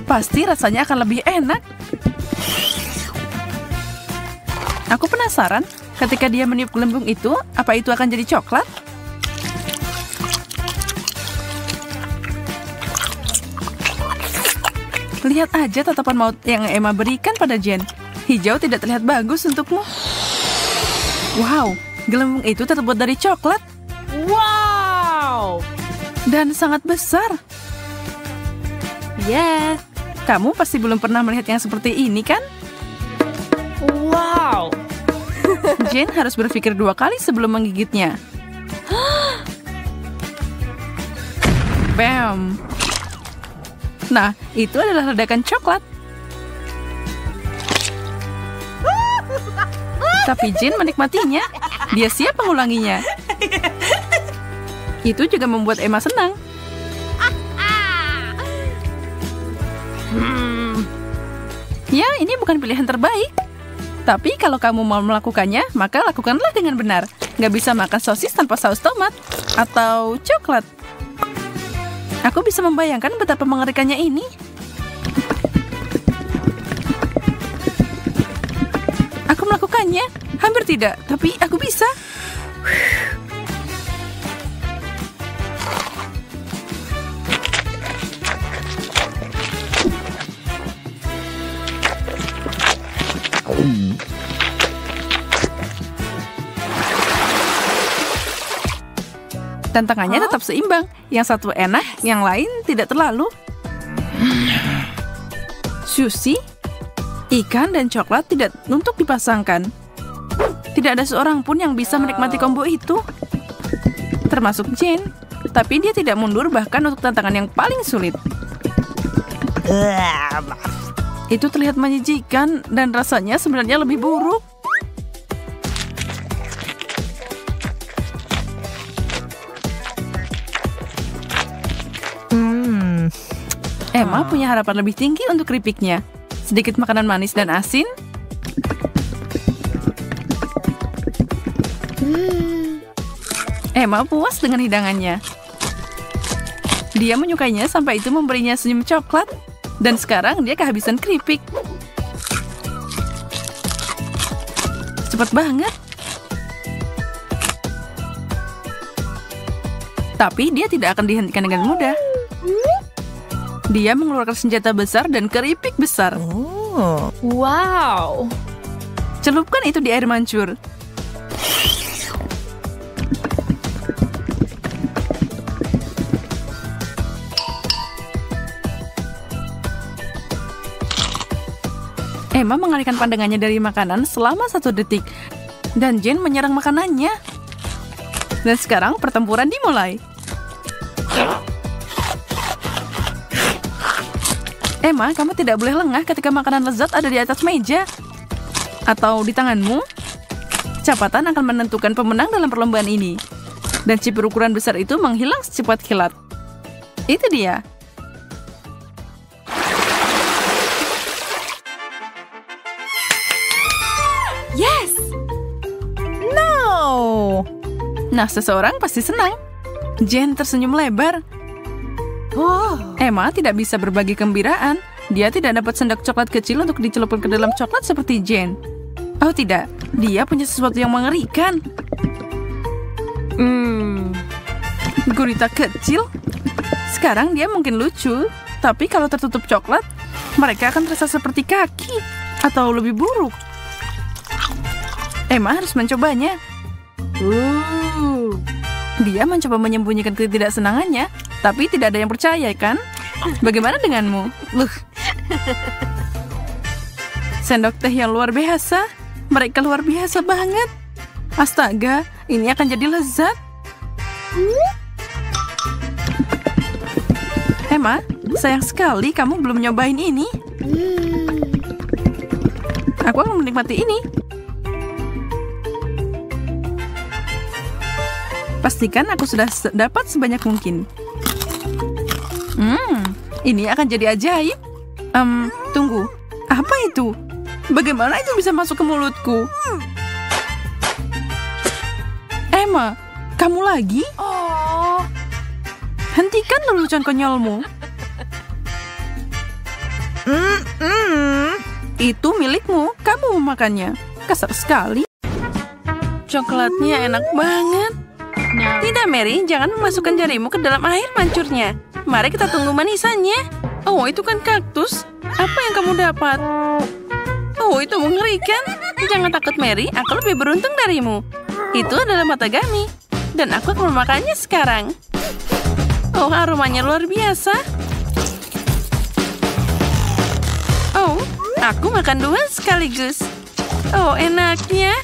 Pasti rasanya akan lebih enak. Aku penasaran, ketika dia meniup gelembung itu, apa itu akan jadi coklat? Lihat aja tatapan maut yang Emma berikan pada Jen. Hijau tidak terlihat bagus untukmu. Wow, gelembung itu terbuat dari coklat. Wow. Dan sangat besar. Yes. Kamu pasti belum pernah melihat yang seperti ini, kan? Wow. Jen harus berpikir 2 kali sebelum menggigitnya. Bam. Nah, itu adalah ledakan coklat. Tapi Jen menikmatinya. Dia siap mengulanginya. Itu juga membuat Emma senang. Ya, ini bukan pilihan terbaik. Tapi kalau kamu mau melakukannya, maka lakukanlah dengan benar. Nggak bisa makan sosis tanpa saus tomat. Atau coklat. Aku bisa membayangkan betapa mengerikannya ini. Aku melakukannya. Hampir tidak, tapi aku bisa. Tantangannya tetap seimbang. Yang satu enak, yang lain tidak terlalu. Sushi, ikan, dan coklat tidak untuk dipasangkan. Tidak ada seorang pun yang bisa menikmati combo itu. Termasuk Jen. Tapi dia tidak mundur bahkan untuk tantangan yang paling sulit. Itu terlihat menjijikan dan rasanya sebenarnya lebih buruk. Emma punya harapan lebih tinggi untuk keripiknya. Sedikit makanan manis dan asin. Emma puas dengan hidangannya. Dia menyukainya sampai itu memberinya senyum coklat. Dan sekarang dia kehabisan keripik. Cepat banget. Tapi dia tidak akan dihentikan dengan mudah. Dia mengeluarkan senjata besar dan keripik besar. Wow. Celupkan itu di air mancur. Emma mengalihkan pandangannya dari makanan selama 1 detik. Dan Jen menyerang makanannya. Dan sekarang pertempuran dimulai. Emma, kamu tidak boleh lengah ketika makanan lezat ada di atas meja. Atau di tanganmu. Kecepatan akan menentukan pemenang dalam perlombaan ini. Dan chip berukuran besar itu menghilang secepat kilat. Itu dia. Nah, seseorang pasti senang. Jane tersenyum lebar. Emma tidak bisa berbagi kegembiraan. Dia tidak dapat sendok coklat kecil untuk dicelupkan ke dalam coklat seperti Jane. Oh tidak, dia punya sesuatu yang mengerikan. Gurita kecil. Sekarang dia mungkin lucu, tapi kalau tertutup coklat, mereka akan terasa seperti kaki. Atau lebih buruk. Emma harus mencobanya. Dia mencoba menyembunyikan ketidaksenangannya, tapi tidak ada yang percaya, kan? Bagaimana denganmu? Sendok teh yang luar biasa. Mereka luar biasa banget. Astaga, ini akan jadi lezat. Emma, sayang sekali kamu belum nyobain ini. Aku akan menikmati ini. Pastikan aku sudah dapat sebanyak mungkin. Ini akan jadi ajaib. Tunggu. Apa itu? Bagaimana itu bisa masuk ke mulutku? Emma, kamu lagi? Hentikan lelucon konyolmu. Itu milikmu. Kamu memakannya. Kasar sekali. Coklatnya enak banget. Tidak, Mary. Jangan memasukkan jarimu ke dalam air mancurnya. Mari kita tunggu manisannya. Oh, itu kan kaktus. Apa yang kamu dapat? Oh, itu mengerikan. Jangan takut, Mary. Aku lebih beruntung darimu. Itu adalah matagami. Dan aku akan memakannya sekarang. Oh, aromanya luar biasa. Oh, aku makan 2 sekaligus. Oh, enaknya.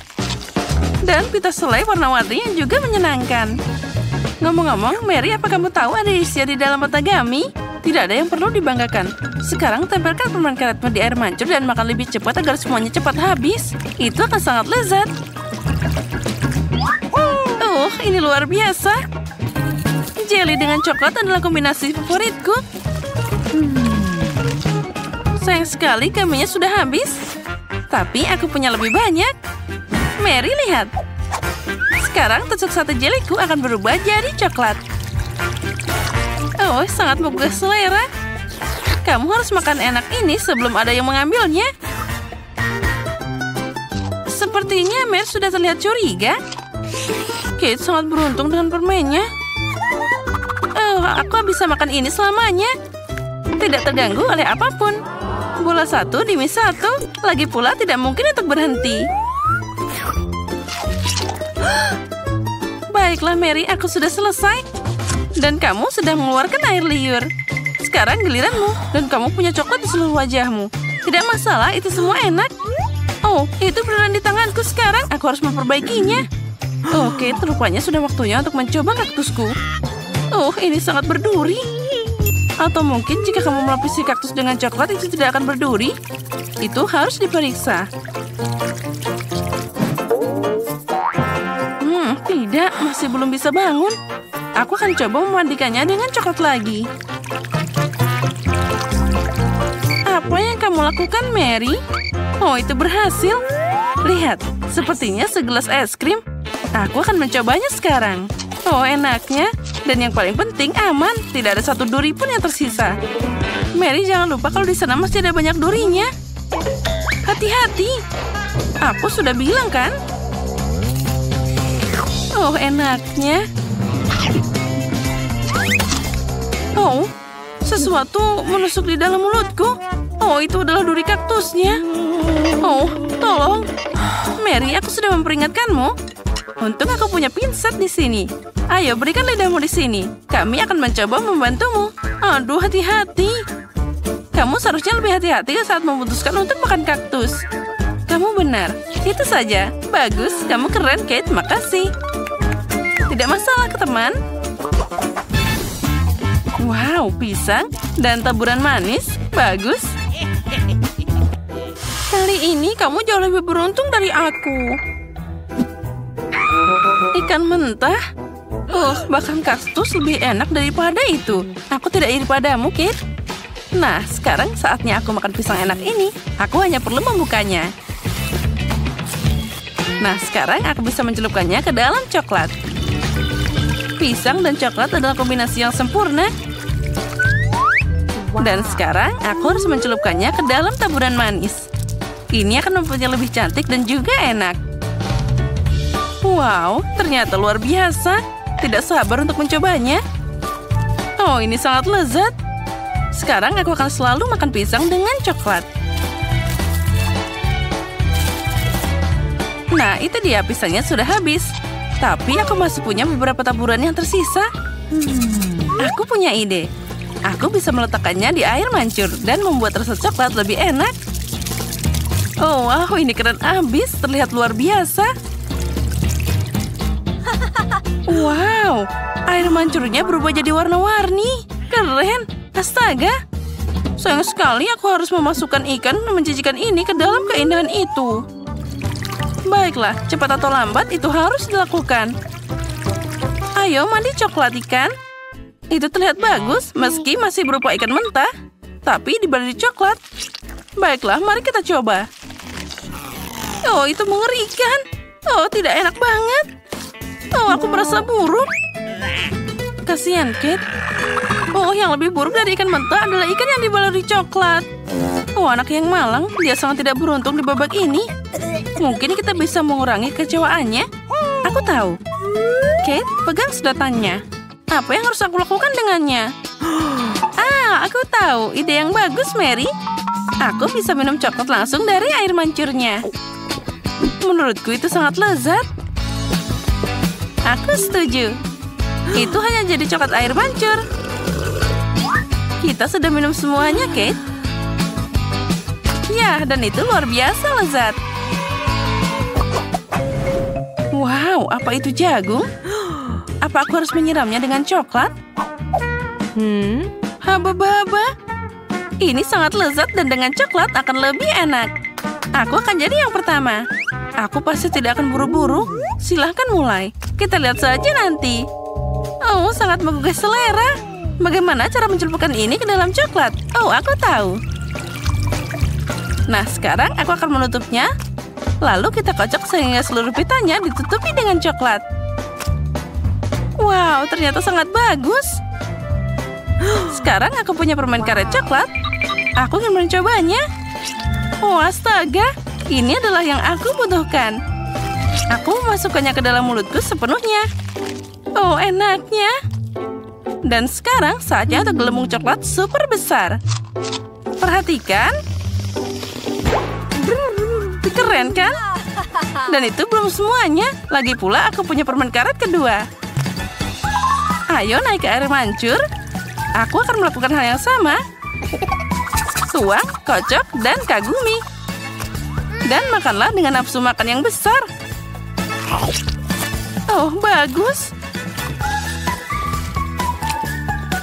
Dan pita selai warna-warni yang juga menyenangkan. Ngomong-ngomong, Mary, apa kamu tahu ada isian di dalam matagami? Tidak ada yang perlu dibanggakan. Sekarang tempelkan permen karetmu di air mancur dan makan lebih cepat agar semuanya cepat habis. Itu akan sangat lezat. Oh, ini luar biasa. Jelly dengan coklat adalah kombinasi favoritku. Sayang sekali kaminya sudah habis. Tapi aku punya lebih banyak. Mary, lihat. Sekarang tusuk sate jeliku akan berubah jadi coklat. Oh, sangat menggugah selera. Kamu harus makan enak ini sebelum ada yang mengambilnya. Sepertinya Mary sudah terlihat curiga. Kate sangat beruntung dengan permennya. Oh, aku bisa makan ini selamanya. Tidak terganggu oleh apapun. Bola 1 demi 1. Lagi pula tidak mungkin untuk berhenti. Baiklah, Mary, aku sudah selesai. Dan kamu sedang mengeluarkan air liur. Sekarang giliranmu, dan kamu punya coklat di seluruh wajahmu. Tidak masalah, itu semua enak. Oh, itu beneran di tanganku sekarang. Aku harus memperbaikinya. Oke, rupanya sudah waktunya untuk mencoba kaktusku. Oh, ini sangat berduri. Atau mungkin jika kamu melapisi kaktus dengan coklat itu tidak akan berduri. Itu harus diperiksa. Tidak, masih belum bisa bangun. Aku akan coba memandikannya dengan coklat lagi. Apa yang kamu lakukan, Mary? Oh, itu berhasil. Lihat, sepertinya segelas es krim. Aku akan mencobanya sekarang. Oh, enaknya. Dan yang paling penting, aman. Tidak ada satu duri pun yang tersisa. Mary, jangan lupa kalau di sana masih ada banyak durinya. Hati-hati. Aku sudah bilang, kan? Oh, enaknya. Oh, sesuatu menusuk di dalam mulutku. Oh, itu adalah duri kaktusnya. Oh, tolong. Mary, aku sudah memperingatkanmu. Untung aku punya pinset di sini. Ayo, berikan lidahmu di sini. Kami akan mencoba membantumu. Aduh, hati-hati. Kamu seharusnya lebih hati-hati saat memutuskan untuk makan kaktus. Kamu benar. Itu saja. Bagus, kamu keren, Kate. Makasih. Tidak masalah, teman. Wow, pisang dan taburan manis. Bagus. Kali ini kamu jauh lebih beruntung dari aku. Ikan mentah? Bahkan kaktus lebih enak daripada itu. Aku tidak iri padamu, Kate. Nah, sekarang saatnya aku makan pisang enak ini. Aku hanya perlu membukanya. Nah, sekarang aku bisa mencelupkannya ke dalam coklat. Pisang dan coklat adalah kombinasi yang sempurna. Dan sekarang aku harus mencelupkannya ke dalam taburan manis. Ini akan membuatnya lebih cantik dan juga enak. Wow, ternyata luar biasa. Tidak sabar untuk mencobanya. Oh, ini sangat lezat. Sekarang aku akan selalu makan pisang dengan coklat. Nah, itu dia, pisangnya sudah habis. Tapi aku masih punya beberapa taburan yang tersisa. Aku punya ide. Aku bisa meletakkannya di air mancur dan membuat rasa coklat lebih enak. Oh, wow, ini keren abis. Terlihat luar biasa. Wow, air mancurnya berubah jadi warna-warni. Keren. Astaga. Sayang sekali aku harus memasukkan ikan dan menjijikan ini ke dalam keindahan itu. Baiklah, cepat atau lambat itu harus dilakukan. Ayo mandi coklat ikan. Itu terlihat bagus meski masih berupa ikan mentah. Tapi dibalik coklat. Baiklah, mari kita coba. Oh, itu mengerikan. Oh, tidak enak banget. Oh, aku merasa buruk. Kasihan, Kate. Oh, yang lebih buruk dari ikan mentah adalah ikan yang dibaluri coklat. Oh, anak yang malang. Dia sangat tidak beruntung di babak ini. Mungkin kita bisa mengurangi kecewaannya. Aku tahu. Kate, pegang sedotannya. Apa yang harus aku lakukan dengannya? Aku tahu. Ide yang bagus, Mary. Aku bisa minum coklat langsung dari air mancurnya. Menurutku itu sangat lezat. Aku setuju. Itu hanya jadi coklat air mancur. Kita sudah minum semuanya, Kate. Ya, dan itu luar biasa lezat. Wow, apa itu jagung? Apa aku harus menyiramnya dengan coklat? Haba-haba. Ini sangat lezat dan dengan coklat akan lebih enak. Aku akan jadi yang pertama. Aku pasti tidak akan buru-buru. Silahkan mulai. Kita lihat saja nanti. Oh, sangat menggugah selera. Bagaimana cara mencelupkan ini ke dalam coklat? Oh, aku tahu. Nah, sekarang aku akan menutupnya. Lalu kita kocok sehingga seluruh pitanya ditutupi dengan coklat. Wow, ternyata sangat bagus. Sekarang aku punya permen karet coklat. Aku ingin mencobanya. Oh, astaga. Ini adalah yang aku butuhkan. Aku memasukkannya ke dalam mulutku sepenuhnya. Oh, enaknya. Dan sekarang saatnya untuk gelembung coklat super besar. Perhatikan. Keren kan? Dan itu belum semuanya. Lagi pula aku punya permen karet kedua. Ayo naik ke air mancur. Aku akan melakukan hal yang sama. Tuang, kocok, dan kagumi. Dan makanlah dengan nafsu makan yang besar. Oh, bagus.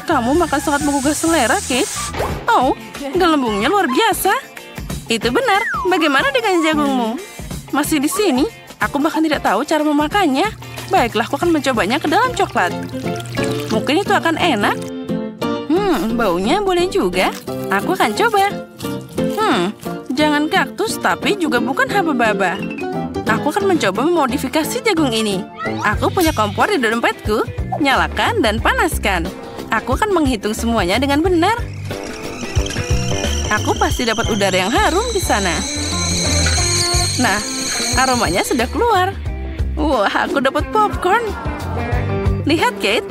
Kamu makan sangat menggugah selera, Kate. Oh, gelembungnya luar biasa. Itu benar. Bagaimana dengan jagungmu? Masih di sini? Aku bahkan tidak tahu cara memakannya. Baiklah, aku akan mencobanya ke dalam coklat. Mungkin itu akan enak. Baunya boleh juga. Aku akan coba. Jangan kaktus, tapi juga bukan haba-baba. Aku akan mencoba memodifikasi jagung ini. Aku punya kompor di dompetku. Nyalakan dan panaskan. Aku akan menghitung semuanya dengan benar. Aku pasti dapat udara yang harum di sana. Nah, aromanya sudah keluar. Wah, aku dapat popcorn. Lihat, Kate.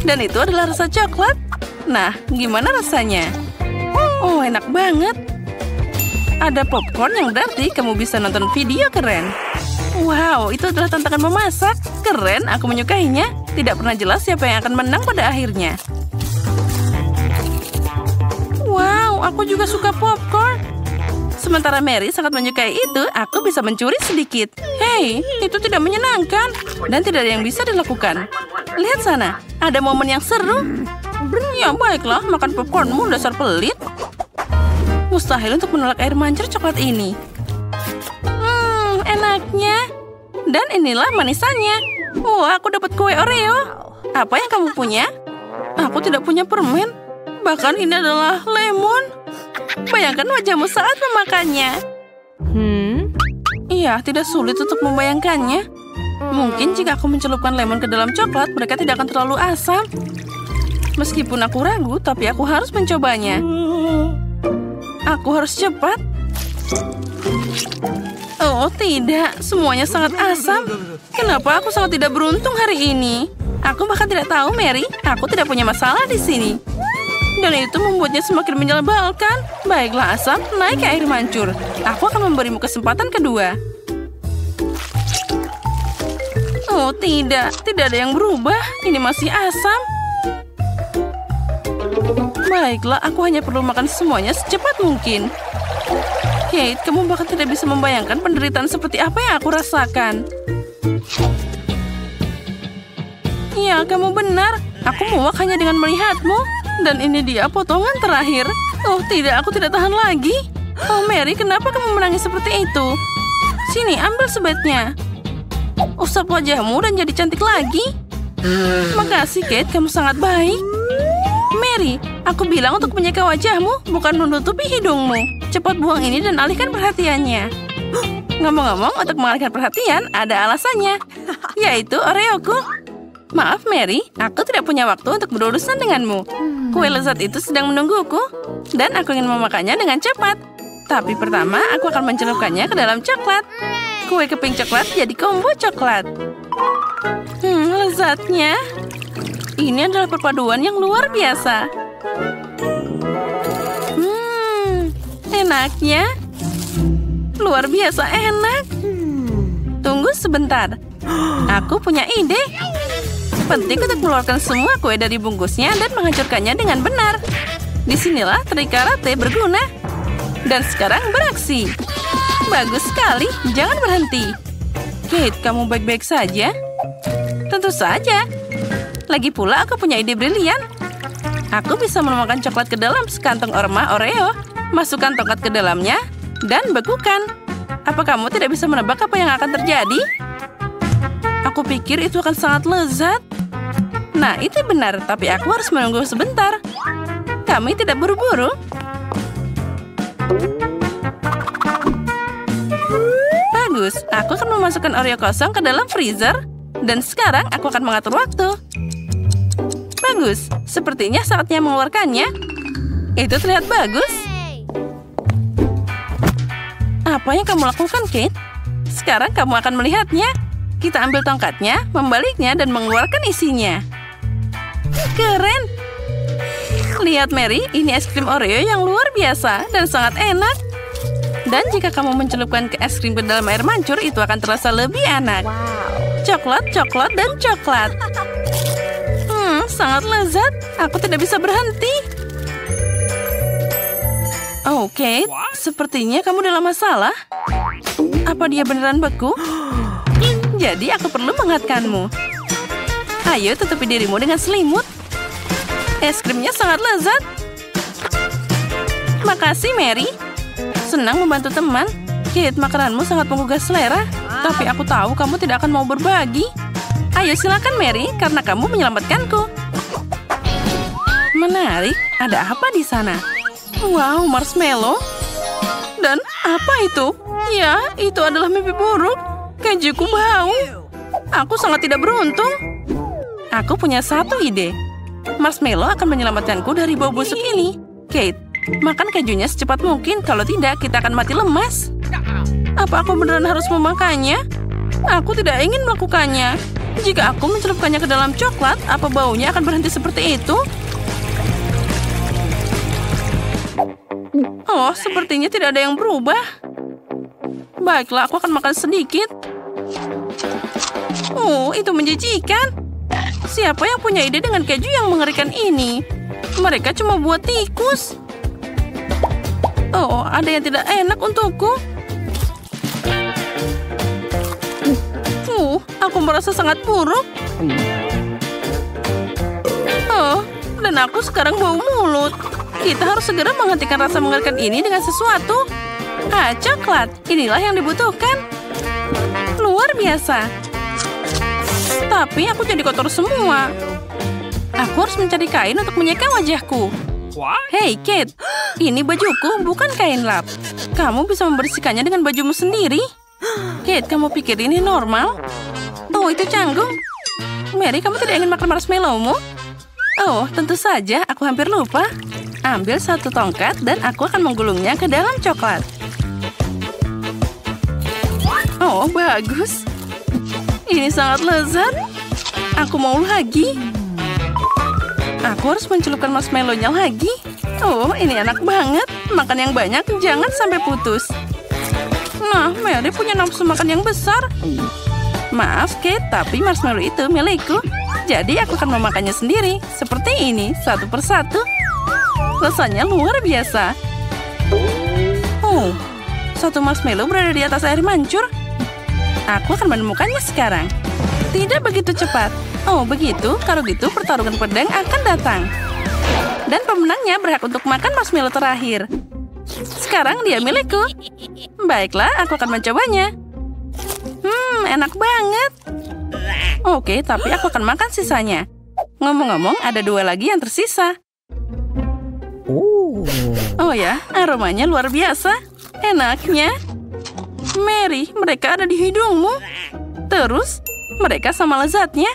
Dan itu adalah rasa coklat. Nah, gimana rasanya? Oh, enak banget. Ada popcorn yang berarti kamu bisa nonton video keren. Wow, itu adalah tantangan memasak. Keren, aku menyukainya. Tidak pernah jelas siapa yang akan menang pada akhirnya. Wow, aku juga suka popcorn. Sementara Mary sangat menyukai itu, aku bisa mencuri sedikit. Hei, itu tidak menyenangkan. Dan tidak ada yang bisa dilakukan. Lihat sana, ada momen yang seru. Ya baiklah, makan popcornmu dasar pelit. Mustahil untuk menolak air mancur coklat ini. Enaknya. Dan inilah manisannya. Wah, aku dapat kue Oreo. Apa yang kamu punya? Aku tidak punya permen. Bahkan ini adalah lemon. Bayangkan wajahmu saat memakannya. Iya, tidak sulit untuk membayangkannya. Mungkin jika aku mencelupkan lemon ke dalam coklat, mereka tidak akan terlalu asam. Meskipun aku ragu, tapi aku harus mencobanya. Aku harus cepat. Oh, tidak. Semuanya sangat asam. Kenapa aku sangat tidak beruntung hari ini? Aku bahkan tidak tahu, Mary. Aku tidak punya masalah di sini. Dan itu membuatnya semakin menyebalkan. Baiklah, asam, naik ke air mancur. Aku akan memberimu kesempatan kedua. Oh, tidak. Tidak ada yang berubah. Ini masih asam. Baiklah, aku hanya perlu makan semuanya secepat mungkin. Kate, kamu bahkan tidak bisa membayangkan penderitaan seperti apa yang aku rasakan. Ya, kamu benar. Aku muak hanya dengan melihatmu. Dan ini dia potongan terakhir. Oh tidak, aku tidak tahan lagi. Oh Mary, kenapa kamu menangis seperti itu? Sini, ambil sebetnya. Usap wajahmu dan jadi cantik lagi. Makasih Kate, kamu sangat baik. Mary, aku bilang untuk menyeka wajahmu, bukan menutupi hidungmu. Cepat buang ini dan alihkan perhatiannya. Ngomong-ngomong, untuk mengalihkan perhatian, ada alasannya. Yaitu Oreoku. Maaf Mary, aku tidak punya waktu untuk berurusan denganmu. Kue lezat itu sedang menungguku, dan aku ingin memakannya dengan cepat. Tapi pertama, aku akan mencelupkannya ke dalam coklat. Kue keping coklat jadi combo coklat. Lezatnya. Ini adalah perpaduan yang luar biasa. Enaknya. Luar biasa enak. Tunggu sebentar. Aku punya ide. Penting untuk mengeluarkan semua kue dari bungkusnya dan menghancurkannya dengan benar. Disinilah trik karate berguna. Dan sekarang beraksi. Bagus sekali, jangan berhenti. Kate, kamu baik-baik saja? Tentu saja. Lagi pula aku punya ide brilian. Aku bisa menuangkan coklat ke dalam sekantong orma Oreo. Masukkan tongkat ke dalamnya dan bekukan. Apa kamu tidak bisa menebak apa yang akan terjadi? Aku pikir itu akan sangat lezat. Nah, itu benar, tapi aku harus menunggu sebentar. Kami tidak buru-buru. Bagus, aku akan memasukkan Oreo kosong ke dalam freezer. Dan sekarang aku akan mengatur waktu. Bagus, sepertinya saatnya mengeluarkannya. Itu terlihat bagus. Apa yang kamu lakukan, Kate? Sekarang kamu akan melihatnya. Kita ambil tongkatnya, membaliknya, dan mengeluarkan isinya. Keren! Lihat, Mary, ini es krim Oreo yang luar biasa dan sangat enak. Dan jika kamu mencelupkan ke es krim ke dalam air mancur, itu akan terasa lebih enak. Coklat, coklat, dan coklat. Sangat lezat. Aku tidak bisa berhenti. Oh, Kate, sepertinya kamu dalam masalah. Apa dia beneran beku? Jadi aku perlu menghangatkanmu. Ayo tutupi dirimu dengan selimut. Es krimnya sangat lezat. Makasih, Mary. Senang membantu teman. Kate, makananmu sangat menggugah selera. Tapi aku tahu kamu tidak akan mau berbagi. Ayo silakan, Mary, karena kamu menyelamatkanku. Menarik. Ada apa di sana? Wow, marshmallow. Dan apa itu? Ya, itu adalah mimpi buruk. Kejuku bau. Aku sangat tidak beruntung. Aku punya satu ide. Marshmallow akan menyelamatkanku dari bau busuk ini. Kate, makan kejunya secepat mungkin. Kalau tidak, kita akan mati lemas. Apa aku beneran harus memakannya? Aku tidak ingin melakukannya. Jika aku mencelupkannya ke dalam coklat, apa baunya akan berhenti seperti itu? Oh, sepertinya tidak ada yang berubah. Baiklah, aku akan makan sedikit. Oh, itu menjijikan. Siapa yang punya ide dengan keju yang mengerikan ini? Mereka cuma buat tikus. Oh, ada yang tidak enak untukku. Aku merasa sangat buruk. Oh, dan aku sekarang bau mulut. Kita harus segera menghentikan rasa mengerikan ini dengan sesuatu. Coklat. Inilah yang dibutuhkan. Luar biasa. Tapi aku jadi kotor semua. Aku harus mencari kain untuk menyeka wajahku. Hei, Kate. Ini bajuku, bukan kain lap. Kamu bisa membersihkannya dengan bajumu sendiri. Kate, kamu pikir ini normal? Oh, itu canggung. Mary, kamu tidak ingin makan marshmallow-mu? Oh, tentu saja. Aku hampir lupa. Ambil satu tongkat dan aku akan menggulungnya ke dalam coklat. Oh, bagus. Ini sangat lezat. Aku mau lagi. Aku harus mencelupkan marshmallow-nya lagi. Oh, ini enak banget. Makan yang banyak, jangan sampai putus. Nah, Mary punya nafsu makan yang besar. Maaf, Kate, tapi marshmallow itu milikku. Jadi aku akan memakannya sendiri. Seperti ini, satu persatu. Rasanya luar biasa. Oh, satu marshmallow berada di atas air mancur. Aku akan menemukannya sekarang. Tidak begitu cepat. Oh, begitu? Kalau gitu, pertarungan pedang akan datang. Dan pemenangnya berhak untuk makan marshmallow terakhir. Sekarang dia milikku. Baiklah, aku akan mencobanya. Enak banget. Oke, tapi aku akan makan sisanya. Ngomong-ngomong, ada 2 lagi yang tersisa. Oh ya, aromanya luar biasa. Enaknya. Mary, mereka ada di hidungmu. Terus, mereka sama lezatnya.